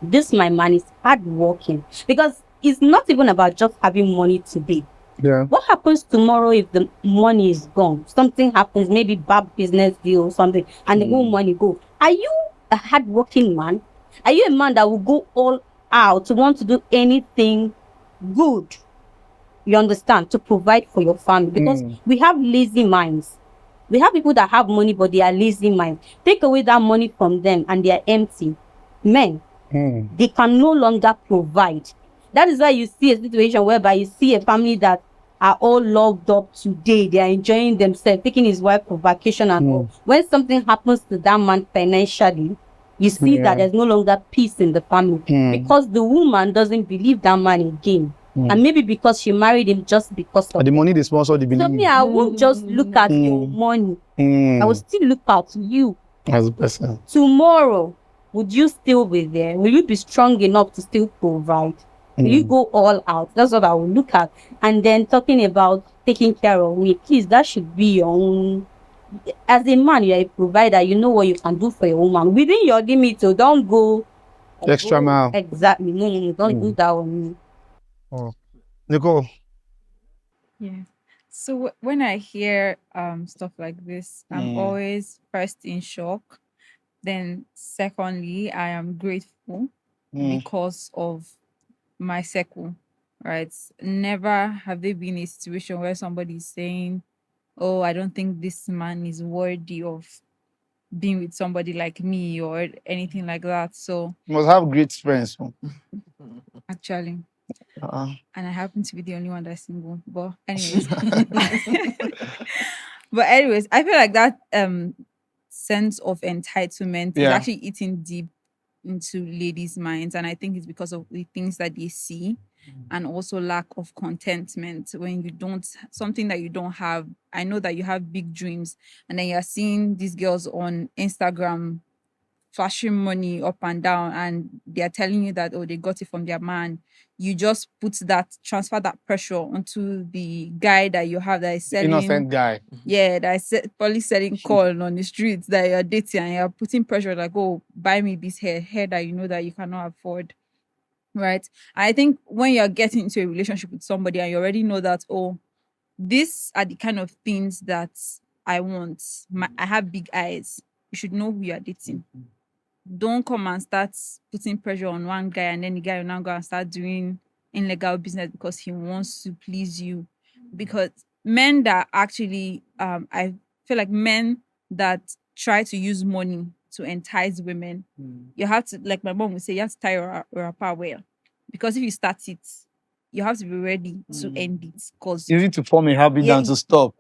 This my man is hardworking. Because it's not even about just having money today. Yeah. What happens tomorrow if the money is gone? Something happens, maybe bad business deal or something, and the whole money go. Are you a hardworking man? Are you a man that will go all out to want to do anything good? You understand? To provide for your family. Because we have lazy minds. We have people that have money, but they are lazy minds. Take away that money from them and they are empty. Men, they can no longer provide. That is why you see a situation whereby you see a family that are all locked up today. They are enjoying themselves, taking his wife for vacation and all. When something happens to that man financially, you see that there's no longer peace in the family because the woman doesn't believe that man again. And maybe because she married him just because of The money they sponsor the So believe me, I won't just look at your money. I will still look at you. as a person. Tomorrow, would you still be there? Will you be strong enough to still provide? Will you go all out? That's what I will look at. And then talking about taking care of me, please, that should be your own. As a man, you're a provider. You know what you can do for a woman within your limits. So don't go Extra mile. Exactly. No, don't do that on me. Nicole. Yeah. So when I hear stuff like this, I'm always first in shock. Then secondly, I am grateful because of my circle. Right. Never have they been in a situation where somebody is saying, oh, I don't think this man is worthy of being with somebody like me or anything like that. So You must have great friends. actually, Uh-uh. and I happen to be the only one that's single. But anyways, I feel like that sense of entitlement is Yeah. actually eating deep into ladies' minds, and I think it's because of the things that they see, and also lack of contentment when you don't something that you don't have. I know that you have big dreams, and then you're seeing these girls on Instagram flashing money up and down, and they're telling you that, oh, they got it from their man. You just transfer that pressure onto the guy that you have that is selling. Innocent guy. Yeah, that is probably selling corn on the streets that you're dating, and you're putting pressure like, oh, buy me this hair that you know that you cannot afford. Right. I think when you're getting into a relationship with somebody and you already know that, oh, these are the kind of things that I want. I have big eyes. You should know who you are dating. Don't come and start putting pressure on one guy and then the guy will now go and start doing illegal business because he wants to please you. Because men that actually, I feel like men that try to use money to entice women, you have to, like my mom would say, you have to tie your wrapper well. Because if you start it, you have to be ready to end it. Because Easy to form a habit than to stop.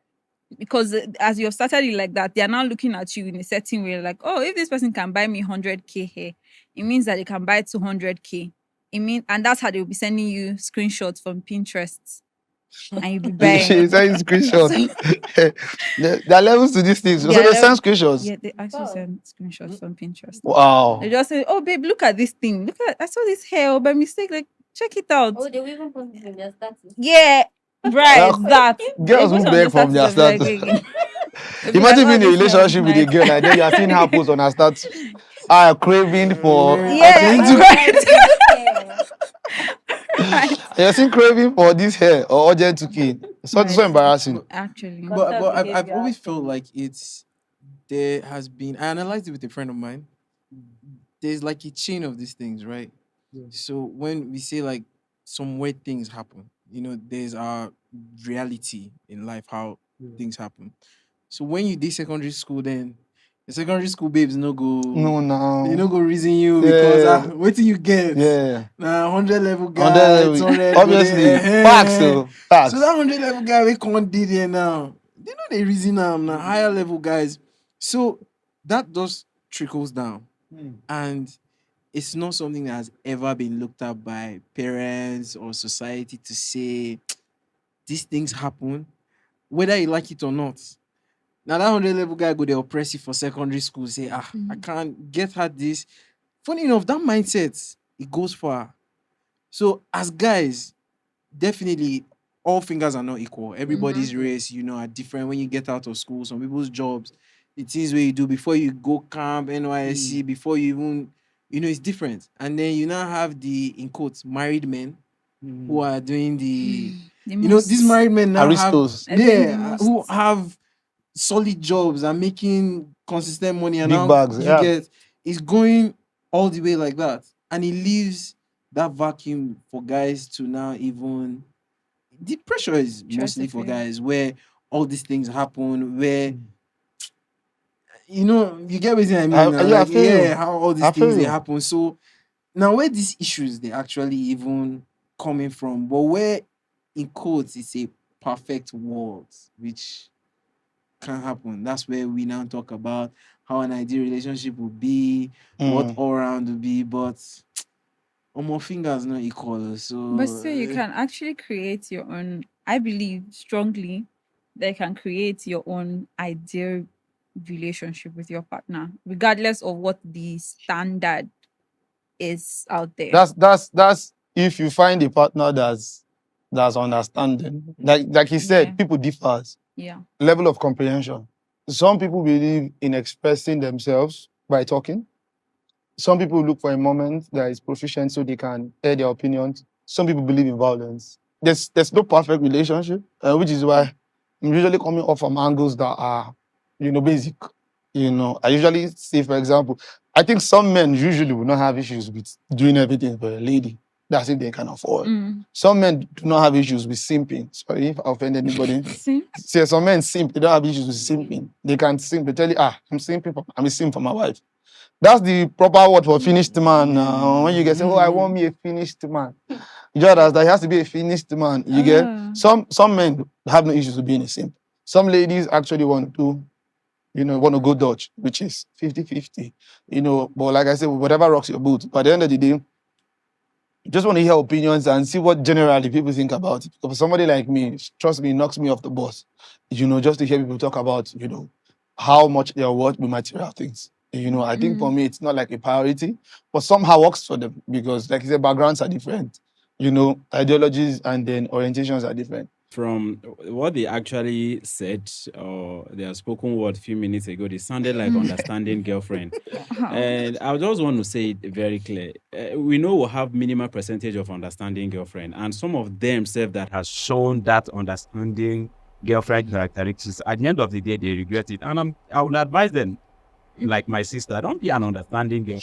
because as you have started it like that, they are now looking at you in a certain way, like, oh, if this person can buy me 100K hair, it means that they can buy 200K. And that's how they will be sending you screenshots from Pinterest. and you be buying. She's saying screenshot. There are levels to these things. So Yeah, they send screenshots. Yeah, they actually send screenshots from Pinterest. Wow. They just say, "Oh, babe, look at this thing. Look at I saw this hair oh, by mistake. Like, check it out." Oh, they will even put it in their status. Yeah, right. That Girls They who put on beg the from their status of, status. like, they'll be Imagine like, being "Oh, in a this hair relationship with a nice." girl like then you are seeing her post on her status. I am craving for Yeah, right. you're seeing craving for this hair or urgent to kill. So Right. embarrassing. Actually, But I've behavior. always felt like there has been, I analyzed it with a friend of mine. There's like a chain of these things, right? So when we say like some weird things happen, there's our reality in life, how things happen. So when you did secondary school, then the secondary school babes no go, No. they no go reason you because what do you get? Yeah. Nah, 100 level guy, 100 it's already obviously. Facts though. Facts. So that 100 level guy we can't did it now. They know they reason now higher level guys. So that just trickles down, and it's not something that has ever been looked at by parents or society to say these things happen, whether you like it or not. Now that 100 level guy go they oppress you for secondary school, say, I can't get her this. Funny enough, that mindset, it goes far. So as guys, definitely all fingers are not equal. Everybody's race, are different. When you get out of school, some people's jobs, the things where you do before you go camp, NYSC, before you even, it's different. And then you now have the, in quotes, married men who are doing the, these married men now Aristos. who have solid jobs and making consistent money, and Big now bags, yeah. get is going all the way like that, and it leaves that vacuum for guys to now even. The pressure is mostly for guys where all these things happen, where you get what I mean. How all these things they happen. So now where these issues they actually even coming from, but where in quotes it's a perfect world, which can happen. That's where we now talk about how an ideal relationship will be, what all around will be, but my fingers not equal. So but still, you can actually create your own. I believe strongly that you can create your own ideal relationship with your partner, regardless of what the standard is out there. That's if you find a partner that's understanding. Like he said, people differ. Yeah. Level of comprehension. Some people believe in expressing themselves by talking. Some people look for a moment that is proficient so they can air their opinions. Some people believe in violence. There's no perfect relationship, which is why I'm usually coming off from angles that are, basic. I usually say, for example, I think some men usually will not have issues with doing everything for a lady. That's if they can afford. Some men do not have issues with simping. Sorry if I offend anybody. See, some men simp, they don't have issues with simping. They can simp. They tell you, I'm simping, I'm a simp for my wife. That's the proper word for finished man. When you get say, I want me a finished man. You just understand, he has to be a finished man. You get some men have no issues with being a simp. Some ladies actually want to go Dutch, which is 50-50. But like I said, whatever rocks your boot. But at the end of the day, you just want to hear opinions and see what generally people think about it. For somebody like me, trust me, it knocks me off the bus. Just to hear people talk about, how much they are worth with material things. I think for me, it's not like a priority, but somehow works for them because, like you said, backgrounds are different. Ideologies and then orientations are different. From what they actually said, or their spoken word a few minutes ago, they sounded like understanding girlfriend. And I just want to say it very clear. We know we'll have minimal percentage of understanding girlfriend, and some of them self that has shown that understanding girlfriend characteristics. At the end of the day, they regret it, and I would advise them, like my sister, don't be an understanding girl.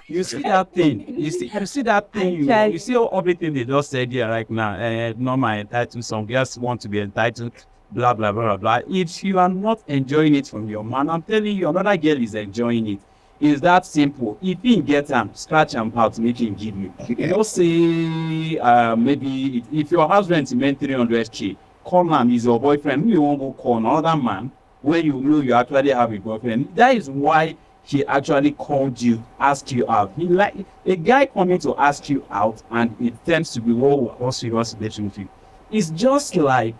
You see that thing. You see that thing. You see everything they just said here right now. Not my entitled. Some girls want to be entitled. Blah blah blah blah. If you are not enjoying it from your man, I'm telling you, another girl is enjoying it. It's that simple. If he get them, scratch him out, make him give you. You don't say maybe if your husband is meant 300k, call him. He's your boyfriend. You won't go call another man when you know you actually have a boyfriend. That is why he actually called you, asked you out. He like a guy coming to ask you out, and it tends to be what serious relationship. it's just like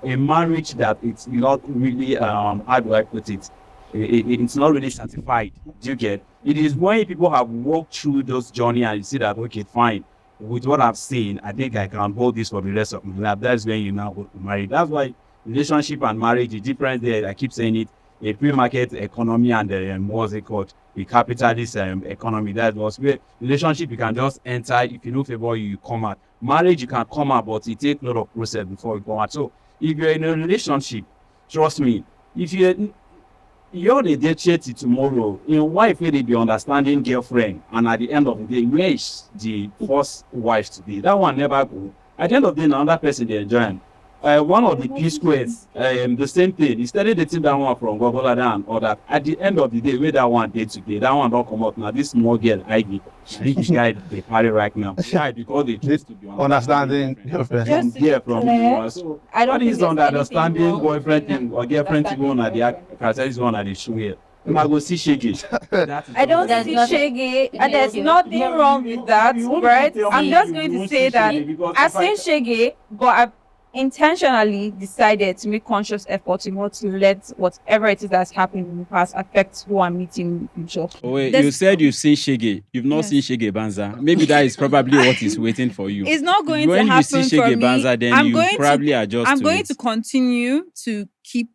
a marriage that it's not really how do I put it? It's not really certified. Do you get? It is when people have walked through those journey and you see that okay, fine. With what I've seen, I think I can hold this for the rest of my life. That's when you now go to marry. That's why relationship and marriage is different there. I keep saying it. A pre-market economy and what's it called? A capitalist economy. That was where relationship you can just enter. If you know favor, you come out. Marriage you can come out, but it takes a lot of process before you come out. So if you're in a relationship, trust me, if you're the date till tomorrow, in wife will they be understanding girlfriend, and at the end of the day, where is the first wife to be? That one never go. At the end of the day, another person they enjoy. One of the P squares, the same thing. He started dating that one from Gogola down, or that at the end of the day, where that one date today, that one don't come out. Now this small girl, I think this guy they party right now. Why? Because they choose to be Understanding girlfriend. Just from here from clear, so I don't what think is there's on the anything understanding wrong boyfriend with thing or girlfriend thing one at the characteristics one at the show here. You might go see Shaggy. I don't There's see nothing- Shaggy, and there's nothing wrong with that, right? I'm just going to say that I've seen Shaggy, but I've intentionally decided to make conscious effort not to let whatever it is that's happened in the past affect who I'm meeting in the future. Oh, wait, There's- you said you've seen Shaggy. You've not Yes. seen Shaggy Banza. Maybe that is probably what is waiting for you. It's not going When to you see happen for Shaggy me. Banza, then I'm you going probably to adjust I'm to going it. to continue to keep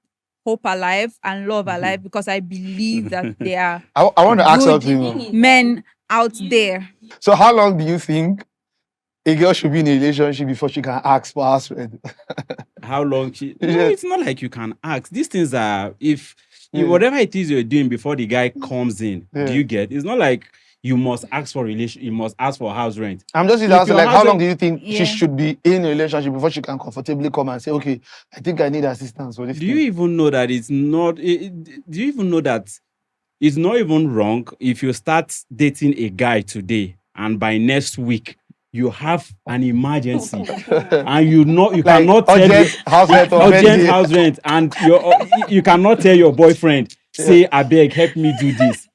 hope alive and love alive because I believe that there are I want to ask Good. something. men out there. So how long do you think a girl should be in a relationship before she can ask for husband? How long she no, Yeah. it's not like you can ask. These things are if Yeah. whatever it is you're doing before the guy comes in, Yeah. do you get? It's not like you must ask for you must ask for house rent. I'm just If asking, your like, how long husband- do you think Yeah. she should be in a relationship before she can comfortably come and say, okay, I think I need assistance for this Do you thing? even know that it's not do you even know that it's not even wrong if you start dating a guy today and by next week you have an emergency and you Like, cannot tell urgent house rent or urgent birthday. house rent and you cannot tell your boyfriend say abeg help me do this.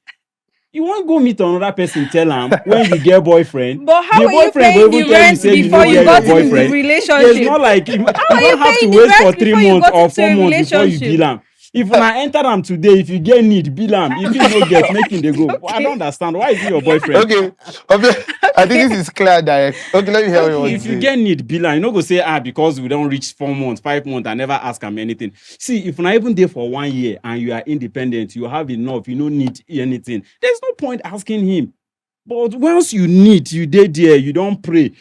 You won't go meet another person tell him when you get boyfriend. But how the are you boyfriend paying go even the tell you rent say you before no you get got your into the boyfriend. relationship? It's not like you are you don't have paying to the wait for rent 3 before you months got or into a 4 months before you relationship? bill am. If una enter am today, if you get need, bill am. If you no get, make him dey go. But I don't understand. Why is he your boyfriend? Okay. I think this is clear and direct. Okay, let me hear what you want to If you say. get need, bill am. You no go say because we don't reach 4 months, 5 months, I never ask am anything. See, if una even there for 1 year and you are independent, you have enough, you don't need anything. There's no point asking him. But once you need, you dey there, you don't pray,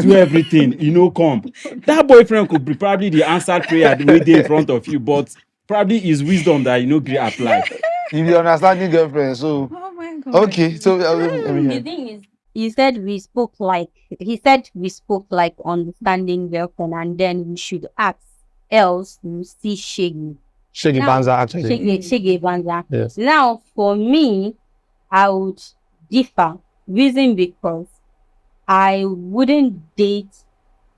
do everything, you know, come. That boyfriend could be probably the answered prayer the way they in front of you, but probably his wisdom that you know great apply. You be understanding girlfriend, so Oh my god. okay. So let me The hear. thing is, he said we spoke like understanding girlfriend, and then we should ask, else we see Shaggy. Shaggy Now, Banza, actually. Shaggy Banza. Yes. Now, for me, I would differ. Reason because I wouldn't date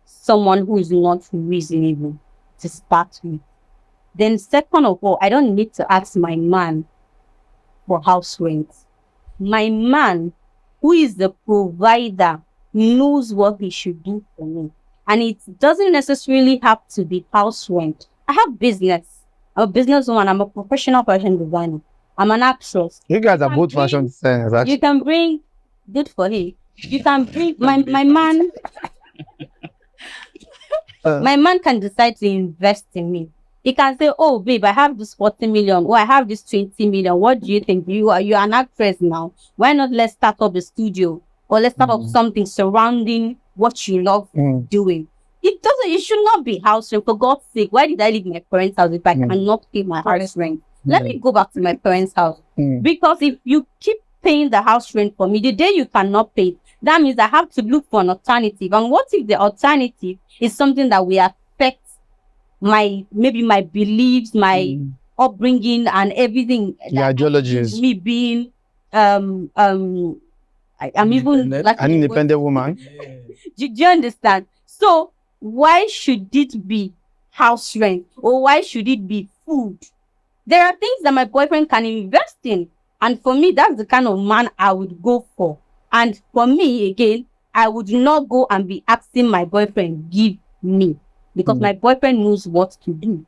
someone who is not reasonable to start with. Then, second of all, I don't need to ask my man for house rent. My man, who is the provider, knows what he should do for me. And it doesn't necessarily have to be house rent. I have business. I'm a businesswoman. I'm a professional fashion designer. I'm an actress. You guys are can both bring- fashion designers, You actually. can bring, good for him. You can bring, my man, my man can decide to invest in me. He can say, oh, babe, I have this 40 million, or I have this 20 million. What do you think? You're an actress now. Why not let's start up a studio, or let's start up something surrounding what you love doing? It should not be house rent. For God's sake, why did I leave my parents' house if I cannot pay my house rent? Let me go back to my parents' house. Because if you keep paying the house rent for me, the day you cannot pay, that means I have to look for an alternative. And what if the alternative is something that will affect maybe my beliefs, my upbringing, and everything? Your ideologies. Me being I'm even like An independent woman. do you understand? So why should it be house rent, or why should it be food? There are things that my boyfriend can invest in, and for me, that's the kind of man I would go for. And for me, again, I would not go and be asking my boyfriend give me. because my boyfriend knows what to do.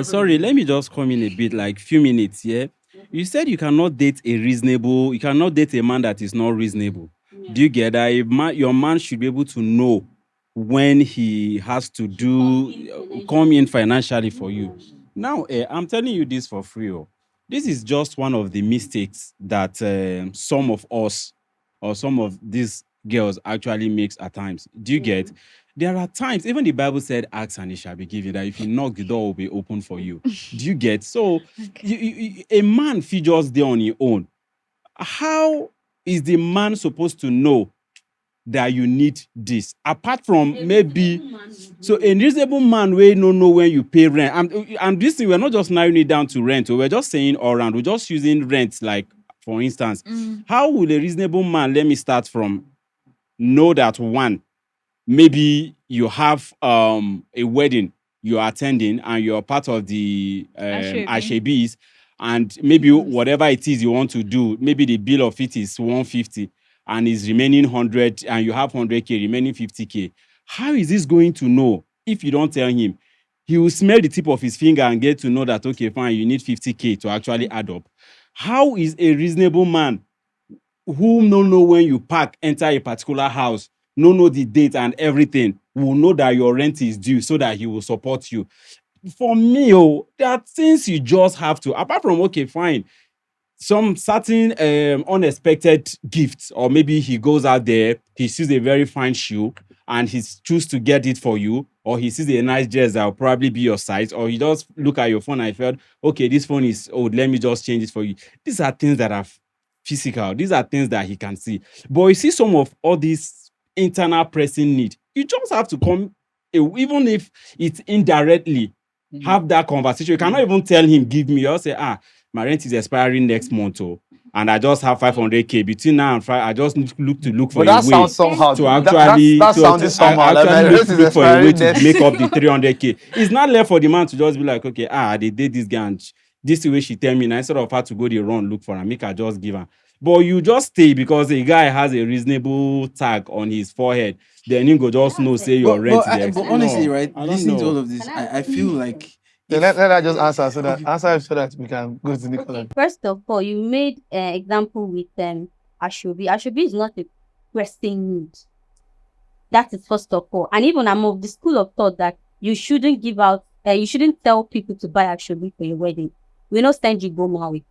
Sorry, let me just come in a bit, like few minutes. Yeah, you said you cannot date a man that is not reasonable. Do you get that? Your man should be able to know when he has to come in financially for you. Now, I'm telling you this for free. This is just one of the mistakes that some of us or some of these girls actually makes at times. Do you get? There are times, even the Bible said, ask and it shall be given, that if you knock, the door will be open for you. Do you get? So, a man figures there on his own. How is the man supposed to know that you need this? Apart from maybe, so a reasonable man will not know when you pay rent. And this thing, we're not just narrowing it down to rent. We're just saying all around. We're just using rent, like, for instance. How will a reasonable man, let me start from, know that one, maybe you have a wedding you're attending and you're part of the ashebis, and maybe whatever it is you want to do, maybe the bill of it is 150 and is remaining 100, and you have 100k remaining 50k. How is this going to know if you don't tell him? He will smell the tip of his finger and get to know that, okay, fine, you need 50k to actually add up. How is a reasonable man who no know when you enter a particular house, no know the date and everything, will know that your rent is due so that he will support you? For me, there are things you just have to, apart from, okay, fine, some certain unexpected gifts, or maybe he goes out there, he sees a very fine shoe and he chooses to get it for you, or he sees a nice dress that will probably be your size, or he just look at your phone and felt, okay, this phone is old, let me just change it for you. These are things that are physical. These are things that he can see. But you see some of all these internal pressing need, you just have to come, even if it's indirectly, have that conversation. You cannot even tell him, give me. You'll say, my rent is expiring next month, and I just have 500k between now and Friday. I just need to look for But a that way sounds somehow. to actually That sounded somehow. Like, my rent is look for a way expiring to next. make up the 300k. It's not left for the man to just be like, okay, they did this guy, and this is the way she tell me. Now, instead of her to go the run look for her, make her just give her. But you just stay because a guy has a reasonable tag on his forehead. Then you go just know, say your rent is But honestly, No, right, I don't listening to know. all of this, I feel like Yeah, let her just answer so that we can go to Nicola. Okay, first of all, you made an example with Ashobi. Ashobi is not a pressing need. That is first of all. And even I'm of the school of thought that you shouldn't you shouldn't tell people to buy Ashobi for your wedding. We don't send you go Maui.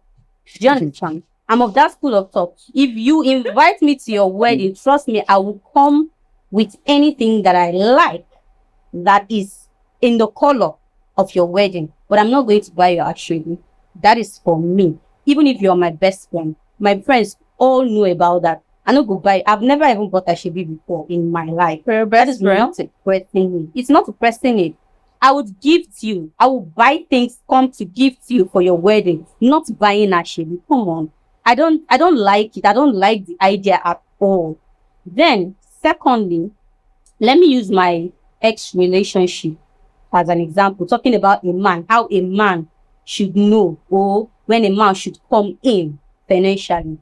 Do you understand? I'm of that school of thought. If you invite me to your wedding, trust me, I will come with anything that I like that is in the color of your wedding. But I'm not going to buy your Ashobi. That is for me. Even if you're my best friend, my friends all know about that. I don't go buy. I've never even bought Ashobi before in my life. That is not a pressing need. It's not a pressing need. I would gift you. I will buy things, come to gift you for your wedding, not buying Ashobi. Come on. I don't like it. I don't like the idea at all. Then, secondly, let me use my ex relationship as an example, talking about a man, how a man should know, or when a man should come in financially.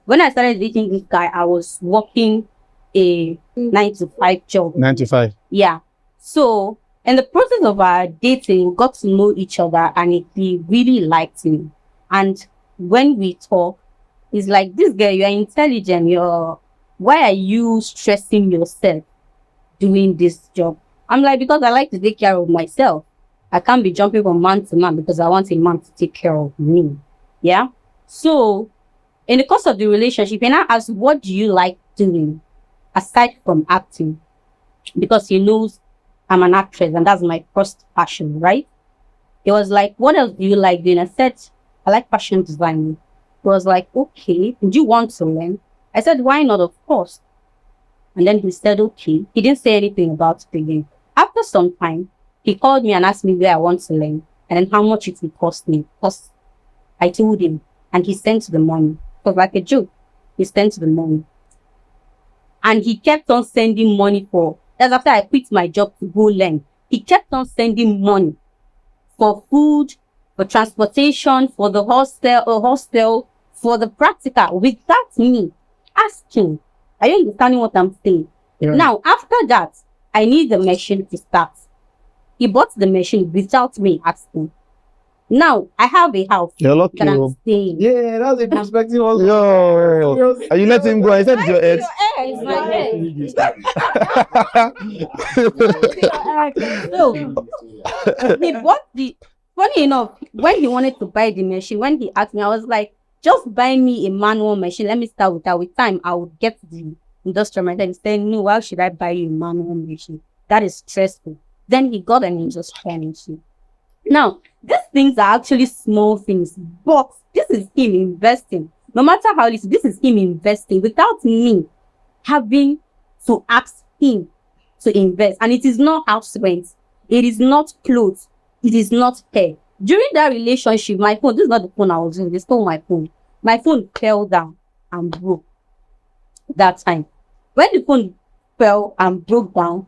When I started dating this guy, I was working a 9-to-5 job. 9 to 5. Yeah. So, in the process of our dating, we got to know each other, and he really liked me. And when we talk, he's like, this girl, you're intelligent. Why are you stressing yourself doing this job? I'm like, because I like to take care of myself. I can't be jumping from man to man because I want a man to take care of me. Yeah. So, in the course of the relationship, and I asked, what do you like doing aside from acting? Because he knows I'm an actress and that's my first passion, right? He was like, what else do you like doing? I said, I like fashion design. He was like, okay, do you want to learn? I said, why not? Of course. And then he said, okay. He didn't say anything about it again. After some time, he called me and asked me where I want to learn and then how much it would cost me. Because I told him, and he sent the money. It was like a joke. He sent the money. And he kept on sending money that's after I quit my job to go learn. He kept on sending money for food, for transportation, for the hostel, for the practical, without me asking. Are you understanding what I'm saying? Yeah. Now, after that, I need the machine to start. He bought the machine without me asking. Now I have a house You're lucky. that I'm staying. Yeah, that's a perspective also. Yo, are you letting him go? I said it's your ex. It's my ex. So he bought the. Funny enough, when he wanted to buy the machine, when he asked me, I was like, just buy me a manual machine. Let me start with that. With time, I would get the industrial machine. He said, no, why should I buy you a manual machine? That is stressful. Then he got an industrial machine. Now, these things are actually small things, but this is him investing. No matter how this is him investing without me having to ask him to invest. And it is not house rent. It is not clothes. It is not hair. During that relationship, my phone, this is not the phone I was using, they stole my phone. My phone fell down and broke that time. When the phone fell and broke down,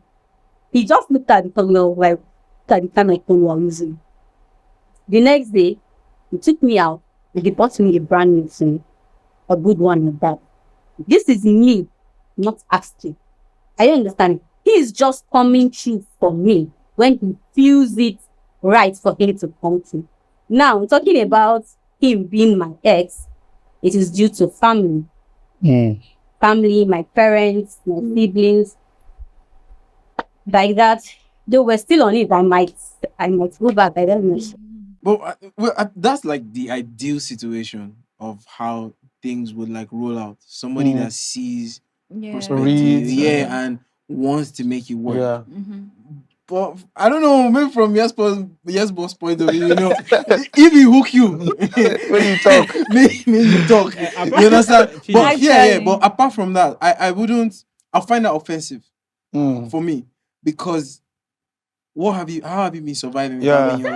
he just looked at the phone like, look at the kind of phone we were using. The next day, he took me out and he bought me a brand new phone, a good one in that. This is me, not asking. Are you understand? He is just coming through for me when he feels it right for him to come to. Now, talking about him being my ex, it is due to family. Family, my parents, my siblings. Like that, they were still on it. I might go back. I don't know. But that's like the ideal situation of how things would like roll out. Somebody that sees Yeah. perspective, Reads, and wants to make it work. Yeah. But I don't know, maybe from yes boss point of view, if he hook you, When you talk. make you talk. You understand? But Actually. but apart from that, I'll find that offensive for me, because how have you been surviving without me in your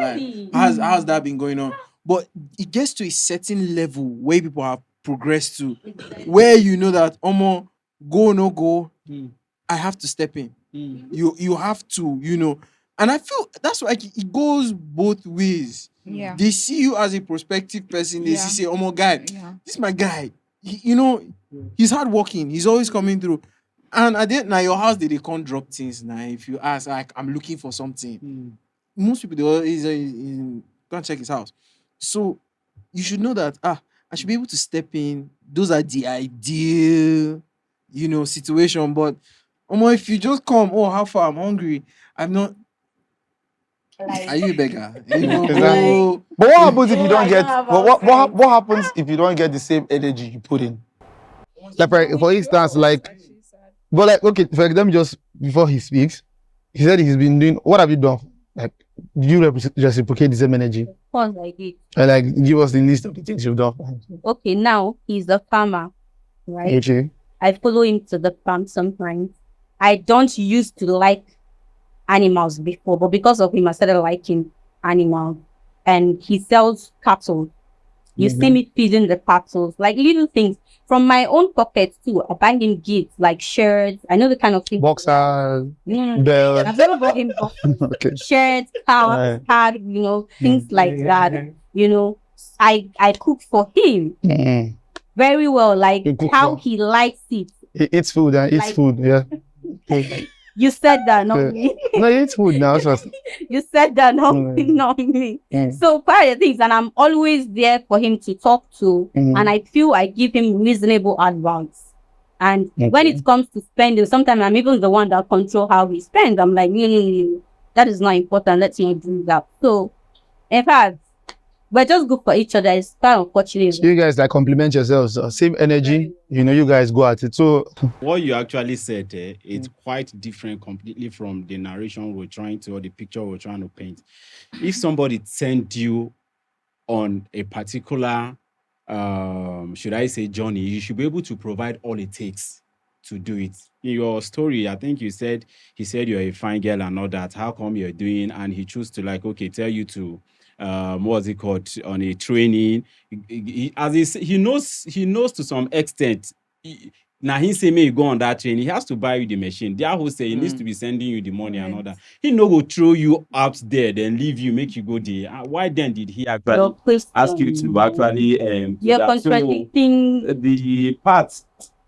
life? How's that been going on? But it gets to a certain level where people have progressed to, where you know that go no go, I have to step in. You have to, and I feel that's why it goes both ways. Yeah. They see you as a prospective person. They Yeah. say, guy, Yeah. this is my guy. He's hardworking. He's always coming through. And at the end, now your house, they can't drop things. Now, if you ask, like, I'm looking for something, most people, they always go and check his house. So you should know that, I should be able to step in. Those are the ideal, situation. But if you just come, how far? I'm hungry. I'm not. Are you a beggar? Exactly. But what happens if you don't get? What happens if you don't get the same energy you put in? Like for instance, but like okay, for example, just before he speaks, he said he's been doing. What have you done? Like, do you reciprocate the same energy? Of course I did. And like, give us the list of the things you've done. Okay, now he's a farmer, right? Okay. I follow him to the farm sometimes. I don't used to like animals before, but because of him, I started liking animals. And he sells cattle. You see me feeding the cattle, like little things from my own pocket too. I buy him gifts like shirts. I know the kind of thing. Boxer, Yeah. bell. I've never bought him Okay. shirts, card, things like that. I cook for him very well, like You cook how for- he likes it. He eats food and eats Like- food. Yeah. You said that, not Yeah. me. No, he eats food now. So You said that, not Mm. not me. Mm. So part of the things, and I'm always there for him to talk to, and I feel I give him reasonable advice. And when it comes to spending, sometimes I'm even the one that control how he spends. I'm like, that is not important. Let's not do that. So, in fact, we're just good for each other. It's kind of unfortunate. So you guys like compliment yourselves. Same energy. You guys go at it. So What you actually said, it's quite different completely from the narration we're trying to, or the picture we're trying to paint. If somebody sent you on a particular, should I say, journey, you should be able to provide all it takes to do it. In your story, I think he said you're a fine girl and all that. How come you're doing? And he chose to tell you to, what's it called, on a training. He knows to some extent. Now he say, may you go on that training. He has to buy you the machine. There who say he needs to be sending you the money and all that. He no go throw you out there, then leave you, make you go there. Why then did he actually ask you to actually You're contradicting. the part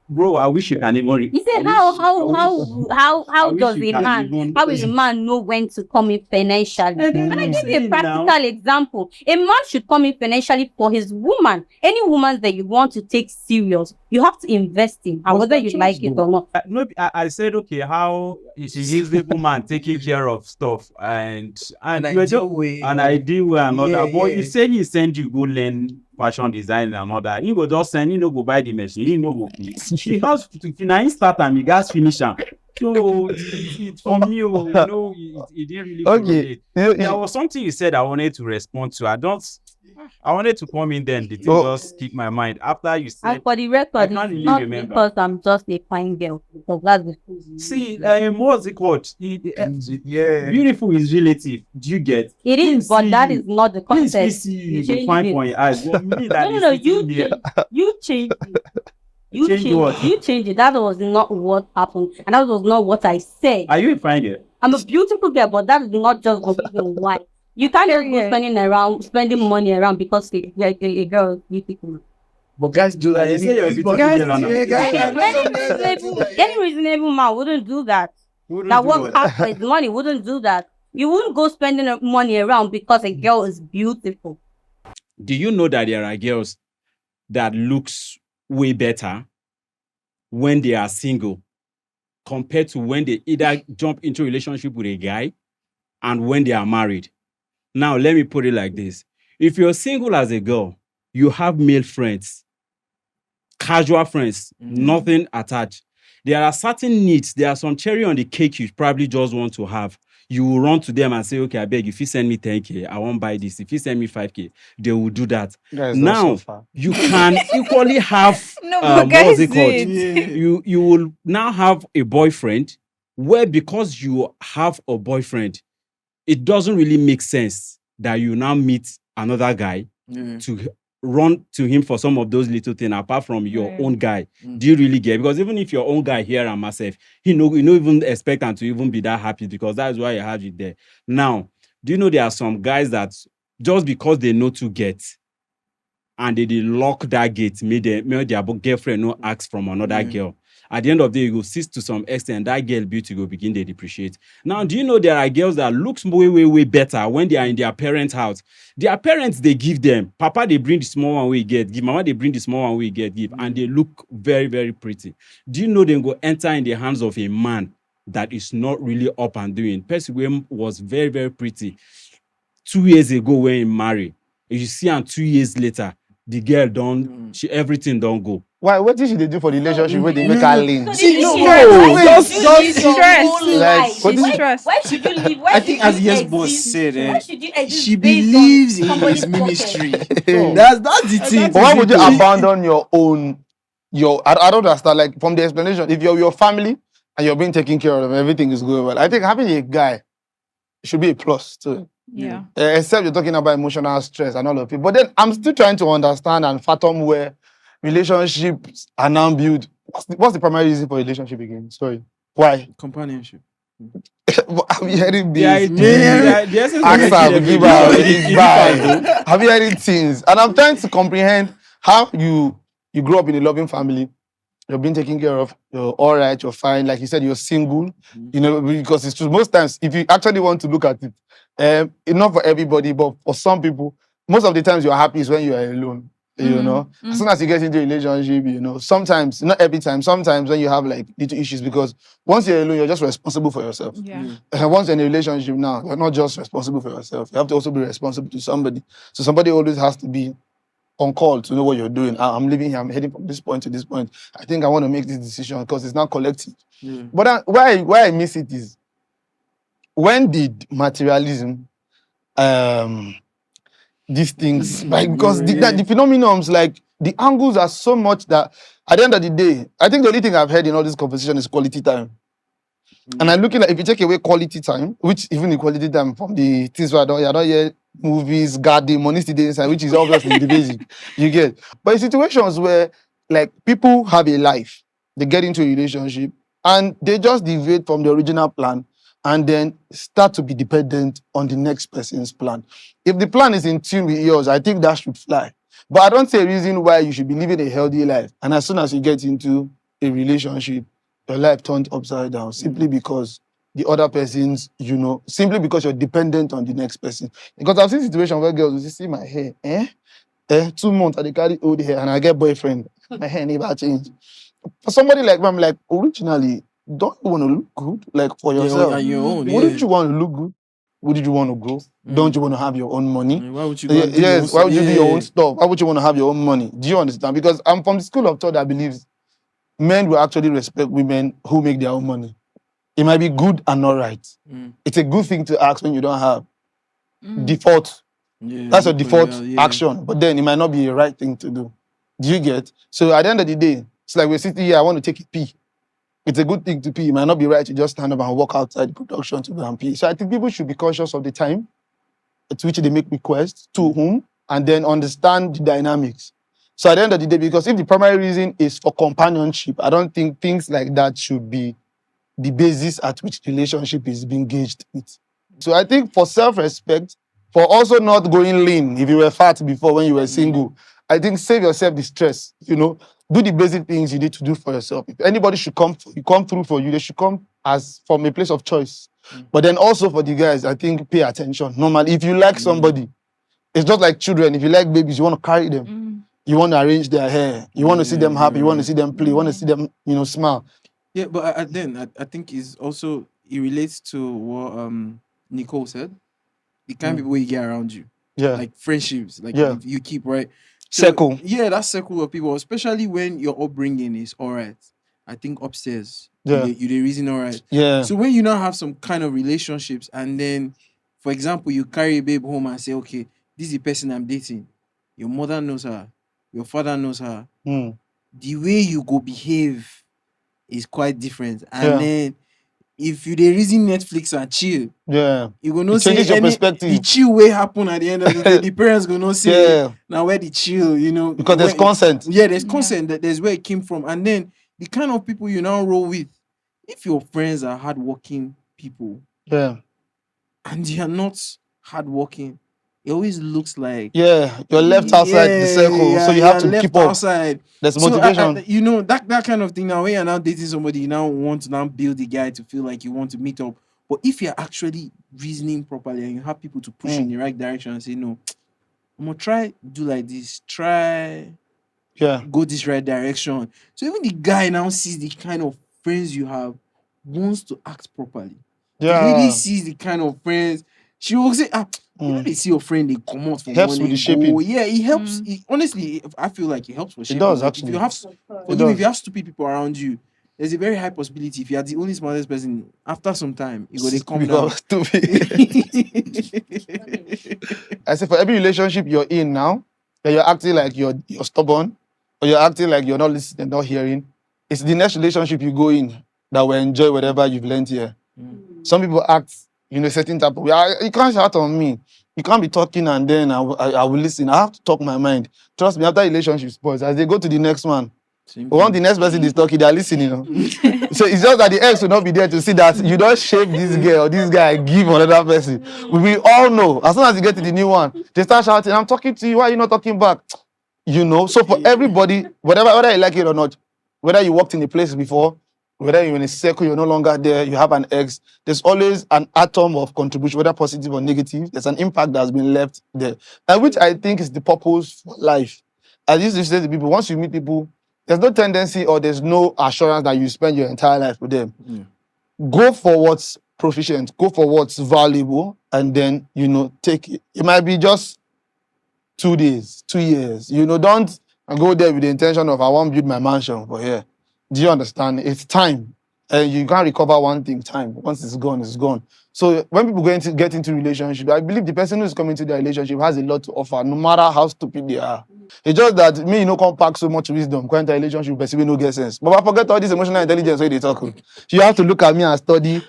bro, I wish you can even. He said, how does a man, how will a man know when to come in financially? And I give you a practical example. A man should come in financially for his woman. Any woman that you want to take serious, you have to invest in, and whether you like it or not. No, I said, okay, how is a reasonable man taking care of stuff and you just an ideal way and all that. But you say he send you go learn fashion design and all that. He go just send, he no go buy the machine, he no go because to start and he gas finish am. So it's from you, it didn't really Okay. There was something you said I wanted to respond to. I wanted to come in then. The thing just keep my mind. After you said, And for the record, can't it's really not remember. because I'm just a fine girl. Because that's the truth. see, what's it called? Beautiful is relative. Do you get? It is, but that is not the Please, context. see, You you change find it. for your eyes. But me that No, is you sitting here. change it. You Change change what? it. You change it. That was not what happened. And that was not what I said. Are you a fine girl? I'm a beautiful girl, but that is not just the reason why. You can't just go spending money around because a girl is beautiful. But guys do that. You say you're a beautiful Guys, girl now. yeah, guys, Any reasonable man wouldn't do that. That works hard for his money wouldn't do that. You wouldn't go spending money around because a girl is beautiful. Do you know that there are girls that looks way better when they are single compared to when they either jump into a relationship with a guy and when they are married? Now, let me put it like this. If you're single as a girl, you have male friends, casual friends, nothing attached. There are certain needs. There are some cherry on the cake you probably just want to have. You will run to them and say, okay, I beg, if you send me 10K, I won't buy this. If you send me 5K, they will do that. Guys, Now, don't suffer. you can equally have, No, but guys what's it do called? it. You will now have a boyfriend where because you have a boyfriend, it doesn't really make sense that you now meet another guy to run to him for some of those little things apart from your own guy. Do you really get? Because even if your own guy here and myself, you know even expect him to even be that happy because that's why you have it there. Now, do you know there are some guys that just because they know to get and they lock that gate, may their girlfriend no ask from another girl. At the end of the day, you will see to some extent that girl beauty will begin to depreciate. Now, do you know there are girls that looks way better when they are in their parents' house? Their parents, they give them. Papa, they bring the small one we get. Give. Mama, they bring the small one we get. Give. And they look very, very pretty. Do you know they go enter in the hands of a man that is not really up and doing? Percy William was very, very pretty 2 years ago when he married. You see, and 2 years later, the girl everything don't go. Why? What did she do for the relationship where they make her lean? See, no, Stress. Why should you leave? I think as yes boss said, she believes in his ministry. That's the thing. But why would you abandon your own? I don't understand. Like from the explanation, if you're your family and you're being taken care of, everything is going well. I think having a guy should be a plus too. Yeah. Except you're talking about emotional stress and all of it. But then I'm still trying to understand and fathom where relationships are now built. What's the primary reason for relationship again? Sorry. Why? Companionship. I'm hearing Yeah, this. Have you heard things? And I'm trying to comprehend how you grew up in a loving family. You're being taken care of. You're all right. You're fine. Like you said, you're single. You know, because it's true. Most times, if you actually want to look at it, not for everybody, but for some people, most of the times you're happy is when you are alone. You know, as soon as you get into a relationship, you know, sometimes, not every time, sometimes when you have like little issues, because once you're alone, you're just responsible for yourself. Yeah. Once you're in a relationship now, you're not just responsible for yourself. You have to also be responsible to somebody. So somebody always has to be on call to know what you're doing. I'm living here, I'm heading from this point to this point. I think I want to make this decision because it's not collective. But why I miss it is, when did materialism, these things, like, because the phenomenons, like the angles are so much that at the end of the day, I think the only thing I've heard in all this conversation is quality time. And I'm looking at, if you take away quality time, which even the quality time from the things where I don't hear movies, garden, money still dey inside, which is obviously the basic, you get. But in situations where like people have a life, they get into a relationship and they just deviate from the original plan and then start to be dependent on the next person's plan. If the plan is in tune with yours, I think that should fly. But I don't see a reason why you should be living a healthy life. And as soon as you get into a relationship, your life turned upside down simply because the other person's, simply because you're dependent on the next person. Because I've seen situations where girls will say, see my hair, 2 months I dey carry old hair and I get boyfriend. My hair never change. For somebody like me, I'm like, originally, don't you want to look good? Like for yourself. on your own. Wouldn't you want to look good? Wouldn't you want to grow? Don't you want to have your own money? Why would you go and do your own Yes, why would you do stuff? your Yeah. own stuff? Why would you want to have your own money? Do you understand? Because I'm from the school of thought that believes men will actually respect women who make their own money. It might be good and not right. It's a good thing to ask when you don't have. Default. Yeah, That's a equally default well, yeah. action. But then it might not be a right thing to do. Do you get? So at the end of the day, it's like we're sitting here, I want to take a pee. It's a good thing to pee. It might not be right to just stand up and walk outside the production to go and pee. So I think people should be conscious of the time at which they make requests, to whom, and then understand the dynamics. So at the end of the day, because if the primary reason is for companionship, I don't think things like that should be the basis at which the relationship is being gauged with. So I think for self-respect, for also not going lean if you were fat before when you were single, I think save yourself the stress, do the basic things you need to do for yourself. If anybody should come through for you, they should come as from a place of choice. But then also for the guys, I think pay attention. Normally, if you like somebody, it's just like children. If you like babies, you want to carry them. You want to arrange their hair. You want to see them happy. You want to see them play. You want to see them, smile. Yeah, but I think it relates to what Nicole said. The kind of people you get around you. Yeah. Like friendships. Like Yeah. you keep, right? Circle. Yeah, that circle of people, especially when your upbringing is all right. I think upstairs, Yeah. you the reason all right. Yeah. So when you now have some kind of relationships, and then, for example, you carry a babe home and say, okay, this is the person I'm dating. Your mother knows her. Your father knows her. The way you go behave is quite different. And Yeah. then if you dey reason Netflix and chill, Yeah. you go know It changes your perspective. the chill way happen at the end of the day. The parents go know say Yeah. now where the chill, Because there's consent. Yeah, there's consent. That there's where it came from. And then the kind of people you now roll with, if your friends are hardworking people, Yeah. and they are not hardworking, it always looks like Yeah. You're left outside the circle, so you have to left keep up. outside. There's So, motivation. that kind of thing. Now, when you're now dating somebody, you now want to now build the guy to feel like you want to meet up. But if you're actually reasoning properly and you have people to push in the right direction and say, no, I'm gonna try do like this, try go this right direction. So even the guy now sees the kind of friends you have, wants to act properly. The lady sees the kind of friends, she will say, you know, they see your friend, they come out for Helps with morning, the shaping. go. Yeah, it helps. Honestly, I feel like it helps for shaping. does, Like, actually. If you have, It does. if you have stupid people around you, there's a very high possibility if you are the only smartest person, after some time, you go they come down. Because I say for every relationship you're in now, that you're acting like you're stubborn, or you're acting like you're not listening, not hearing, it's the next relationship you go in that will enjoy whatever you've learned here. Some people act, a certain type of way. You can't shout on me. You can't be talking and then I will listen. I have to talk my mind. Trust me, after relationship spoils, as they go to the next one, once the next person is talking, they're listening. So it's just that the ex will not be there to see that you don't shape this girl or this guy, give another person. We all know. As soon as you get to the new one, they start shouting, I'm talking to you, why are you not talking back? So for everybody, whether you like it or not, whether you worked in a place before, whether you're in a circle, you're no longer there, you have an ex, there's always an atom of contribution, whether positive or negative. There's an impact that has been left there. And which I think is the purpose for life. I used to say to people, once you meet people, there's no tendency or there's no assurance that you spend your entire life with them. Go for what's proficient, go for what's valuable, and then, take it. It might be just 2 days, 2 years. Don't go there with the intention of, I want to build my mansion for here. Do you understand? It's time. And you can't recover one thing, time. Once it's gone, it's gone. So when people get into relationship, I believe the person who's coming to the relationship has a lot to offer, no matter how stupid they are. It's just that me, can't pack so much wisdom. Going to a relationship, person no get sense. But I forget all this emotional intelligence when they talk. You have to look at me and study.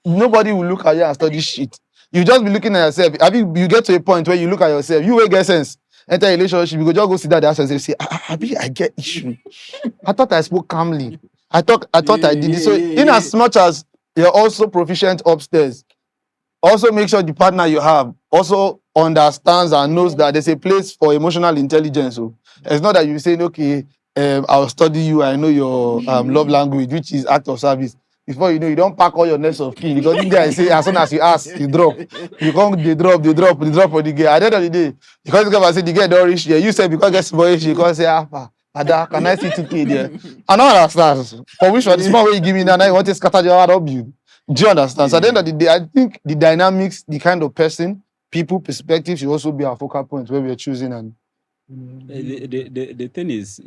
Nobody will look at you and study shit. You just be looking at yourself. You get to a point where you look at yourself, you will get sense. Enter a relationship, you go sit down there and say, I get issue. I thought I spoke calmly. I thought I did this. So in as much as you're also proficient upstairs, also make sure the partner you have also understands and knows that there's a place for emotional intelligence. So it's not that you're saying, okay, I'll study you. I know your love language, which is act of service. Before you know, you don't pack all your nest of kin because in there I say as soon as you ask, you drop. You come, they drop for the girl. At the end of the day, because the girl say the girl don't reach there. You say because get boy, she can say Ada, can I see 2K there? I don't understand. For which one? The small way you give me now, you want to scatter your heart up you. Do you understand? So at the end of the day, I think the dynamics, the kind of person, people, perspective should also be our focal point where we are choosing. And The thing is,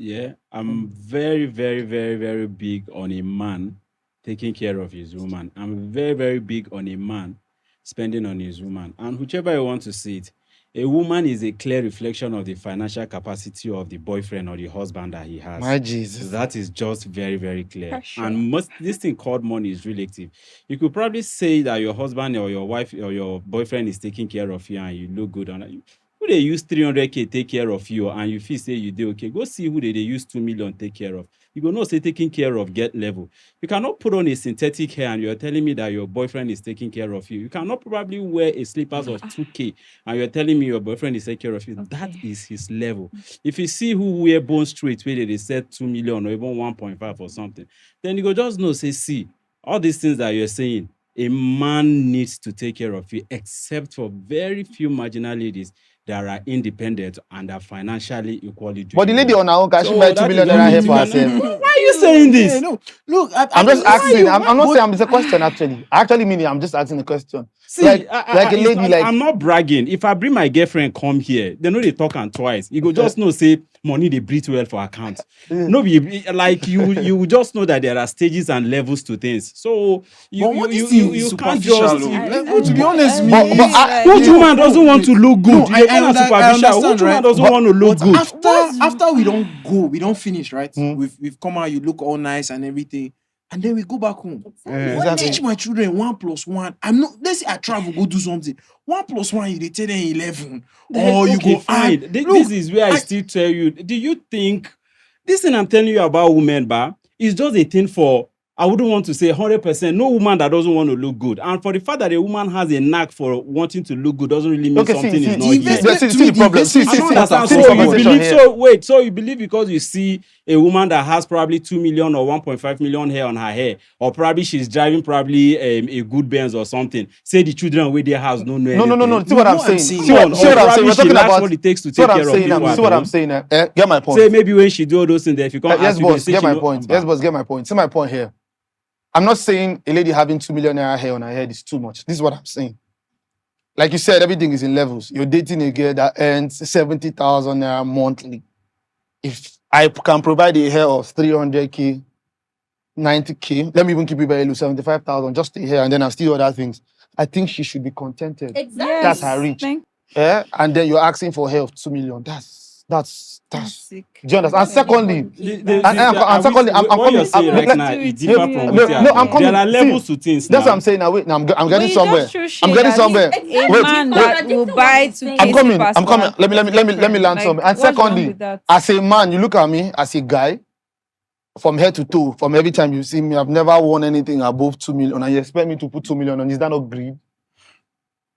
I'm very, very, very, very big on a man taking care of his woman. I'm very, very big on a man spending on his woman. And whichever you want to see it, a woman is a clear reflection of the financial capacity of the boyfriend or the husband that he has. my Jesus. That is just very, very clear. Pressure. And this thing called money is relative. You could probably say that your husband or your wife or your boyfriend is taking care of you and you look good on it. Who they use 300K take care of you and you feel say you do okay, go see who they use 2 million take care of. You go not say taking care of get level. You cannot put on a synthetic hair and you're telling me that your boyfriend is taking care of you. You cannot probably wear a slippers of 2K and you're telling me your boyfriend is taking care of you. Okay. That is his level. If you see who wear bone straight where they said 2 million or even 1.5 or something, then you go just know, say, see, all these things that you're saying, a man needs to take care of you, except for very few marginal ladies that are independent and are financially equally doing But the lady well. on her own, can she So buy 2 that million is naira not hair me for to- herself? Why are you saying this? Yeah, no, look, I'm just asking. I'm not saying it's a question actually. Actually, meaning I'm just asking a question. See, like a it's lady, not- like I'm not bragging. If I bring my girlfriend come here, they know they talk and twice. You go just know say money they breathe well for account. No, be like you just know that there are stages and levels to things. So you but what you is you, the you can't superficial? just. Like, to be honest, me, Which woman doesn't want to look good? No, You're I kind of understand, superficial. Which woman right? doesn't want to look But good? after we don't go, we don't finish, right? Hmm. We've come out, you look all nice and everything, and then we go back home. Exactly. Teach my children 1 + 1. I'm not. Let's say I travel, go do something. 1 + 1, you dey tell them 11, or you Okay, go fine. add. This is where I still tell you. Do you think this thing I'm telling you about women, is just a thing for? I wouldn't want to say 100%. No woman that doesn't want to look good, and for the fact that a woman has a knack for wanting to look good doesn't really mean okay, something see, is not the here. investment- see to me, the the problem. See, investment- I don't understand. see So the you conversation believe here. so you believe because you see a woman that has probably 2 million or 1.5 million hair on her hair, or probably she's driving probably a good Benz or something. Say the children with their house don't know anything. No. See what I'm what I'm saying. saying. See what I'm saying. Probably We're she talking lacks about what it takes to see what take I'm care of saying. people See at what I'm home. saying. Get my point. Say maybe when she do all those things, there, if you can't Yes, ask you, boss. say Get she my no- point. Yes, boss. Get my point. See my point here. I'm not saying a lady having 2 million naira hair on her head is too much. This is what I'm saying. Like you said, everything is in levels. You're dating a girl that earns 70,000 naira monthly. If I can provide a hair of 300K, 90K, let me even keep it very low, 75,000, just a hair, and then I'll still other things. I think she should be contented. Exactly. That's her reach. Thank And then you're asking for hair of 2 million. That's sick. do you understand? And secondly, And secondly, I'm what coming. you're saying I'm- right let- now, it no, differs from what no, I'm coming. there are levels See, to things that's now. what I'm saying. Now wait, now I'm But getting you somewhere. just show I'm shade getting that somewhere. A Wait, man wait. that will buy 2K I'm coming. slippers I'm for coming. her Let me land like, something. And what's wrong secondly, with that? as a man, you look at me as a guy, from head to toe, from every time you see me, I've never won anything above 2 million, and you expect me to put 2 million on. Is that not greed?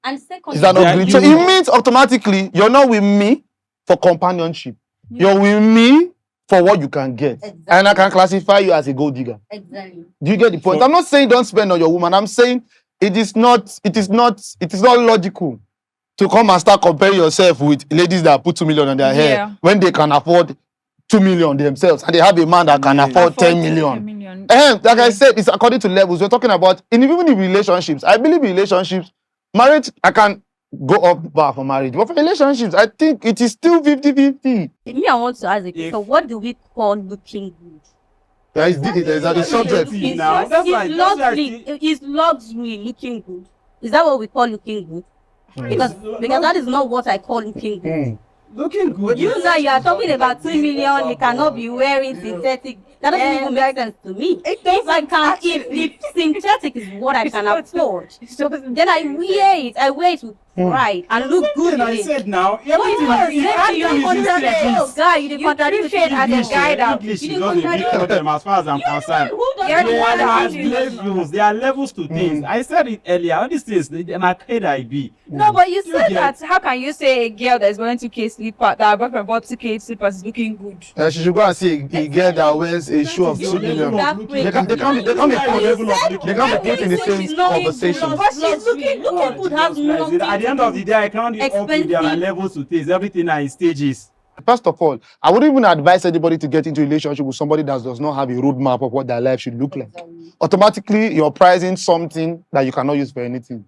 And second, Is that Yeah, not greed? you- So it means automatically you're not with me for companionship. You're with me for what you can get, and I can classify you as a gold digger. exactly. Do you get the point? For- I'm not saying don't spend on your woman. I'm saying it is not logical to come and start comparing yourself with ladies that put 2 million on their Yeah. hair when they can afford 2 million themselves, and they have a man that can afford 10 million. Like I said, it's according to levels. We're talking about even in relationships. I believe in relationships, marriage, I can go up bar for marriage. But for relationships, I think it is still 50-50. Me, I want to ask a question. What do we call looking good? There is a subject. Now, that's why- that's why I think- Is luxury looking good? Is that what we call looking good? Because that is not what I call looking good. Looking good. You know, you are talking about 2 million. You cannot be wearing synthetic. That doesn't even make sense to me. If I can, if synthetic is what I can afford, then I wear it. I wear it with pride and look good in I it. said now, You contradict as a guy that English is not a big problem as far as I'm concerned. Who You're the There one are that is. levels. There are levels to things. I said it earlier. All these things, and I paid I be. No, but you said get- that. How can you say a girl that's wearing 2K slipper, that her boyfriend bought 2K slippers is looking good? She should go and see a girl that wears a shoe of Your 2 level million. of looking They can't be put in the same conversation. But she's looking good. Has nothing At the end of the day, I can't help you. There are Expensive. levels to things. Everything are in stages. First of all, I wouldn't even advise anybody to get into a relationship with somebody that does not have a roadmap of what their life should look like. Automatically, you're pricing something that you cannot use for anything.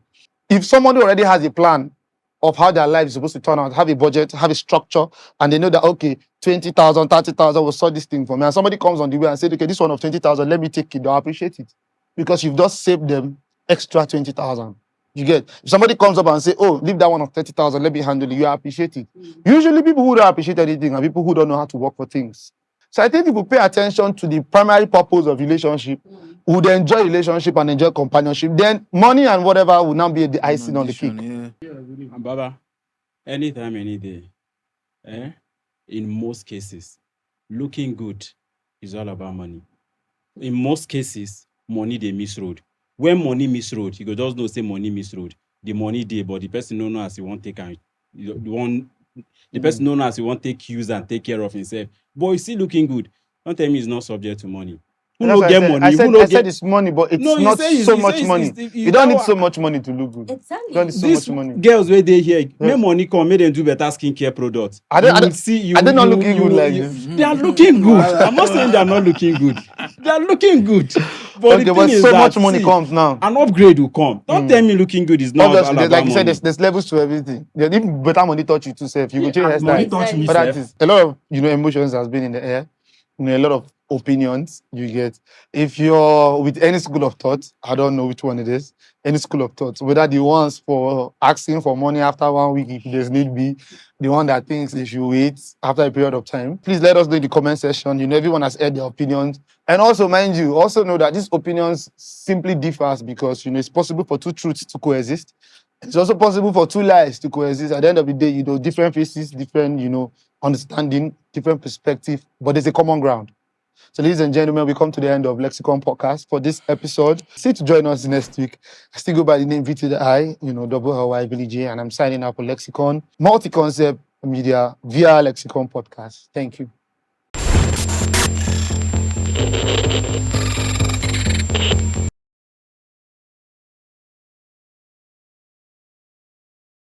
If somebody already has a plan of how their life is supposed to turn out, have a budget, have a structure, and they know that, okay, 20,000, 30,000 will sort this thing for me, and somebody comes on the way and says, okay, this one of 20,000, let me take it, they'll appreciate it. Because you've just saved them extra 20,000. You get? If somebody comes up and say, oh, leave that one of 30,000, let me handle it, you appreciate it. Usually people who don't appreciate anything are people who don't know how to work for things. So I think if we pay attention to the primary purpose of relationship, we would enjoy relationship and enjoy companionship, then money and whatever will now be the icing on the cake. Yeah. And Baba, anytime, any day, in most cases, looking good is all about money. In most cases, money they misroad. When money misroad, you go just know say money misroad. The money there, but the person don't know as he won't take and the person don't know as he won't take use and take care of himself. But he's still looking good. Don't tell me he's not subject to money. Who That's no why get I money? said, Who no I get said it's money, but it's No, you not say it's- so you much say it's- money. it's- You don't that need one- so much money to look good. Exactly. You don't need so these much money. girls where they here, Yes. make money come, make them do better skincare products. I don't see. Are they not looking good like this? They are looking good. I'm not saying they are not looking good. They are looking good. But Okay, the but thing is so that, much money see, comes now. an upgrade will come. Don't tell me looking good is not Obviously, all there's, about like you said, money. there's levels to everything. There's even better money touch you too, self. You go change And money hairstyle. touch me, But that sef. is a lot of emotions has been in the air. A lot of opinions you get. If you're with any school of thought, I don't know which one it is. Any school of thought, whether the ones for asking for money after 1 week if there's need be, the one that thinks they should wait after a period of time. Please let us know in the comment section. Everyone has heard their opinions. And also, mind you, also know that these opinions simply differs because it's possible for two truths to coexist. It's also possible for two lies to coexist. At the end of the day, different faces, different, understanding, different perspective, but there's a common ground. So, ladies and gentlemen, we come to the end of Lexicon Podcast for this episode. See to join us next week. I still go by the name V to the I, double L-Y, Billy J, and I'm signing up for Lexicon, multi-concept media via Lexicon Podcast. Thank you.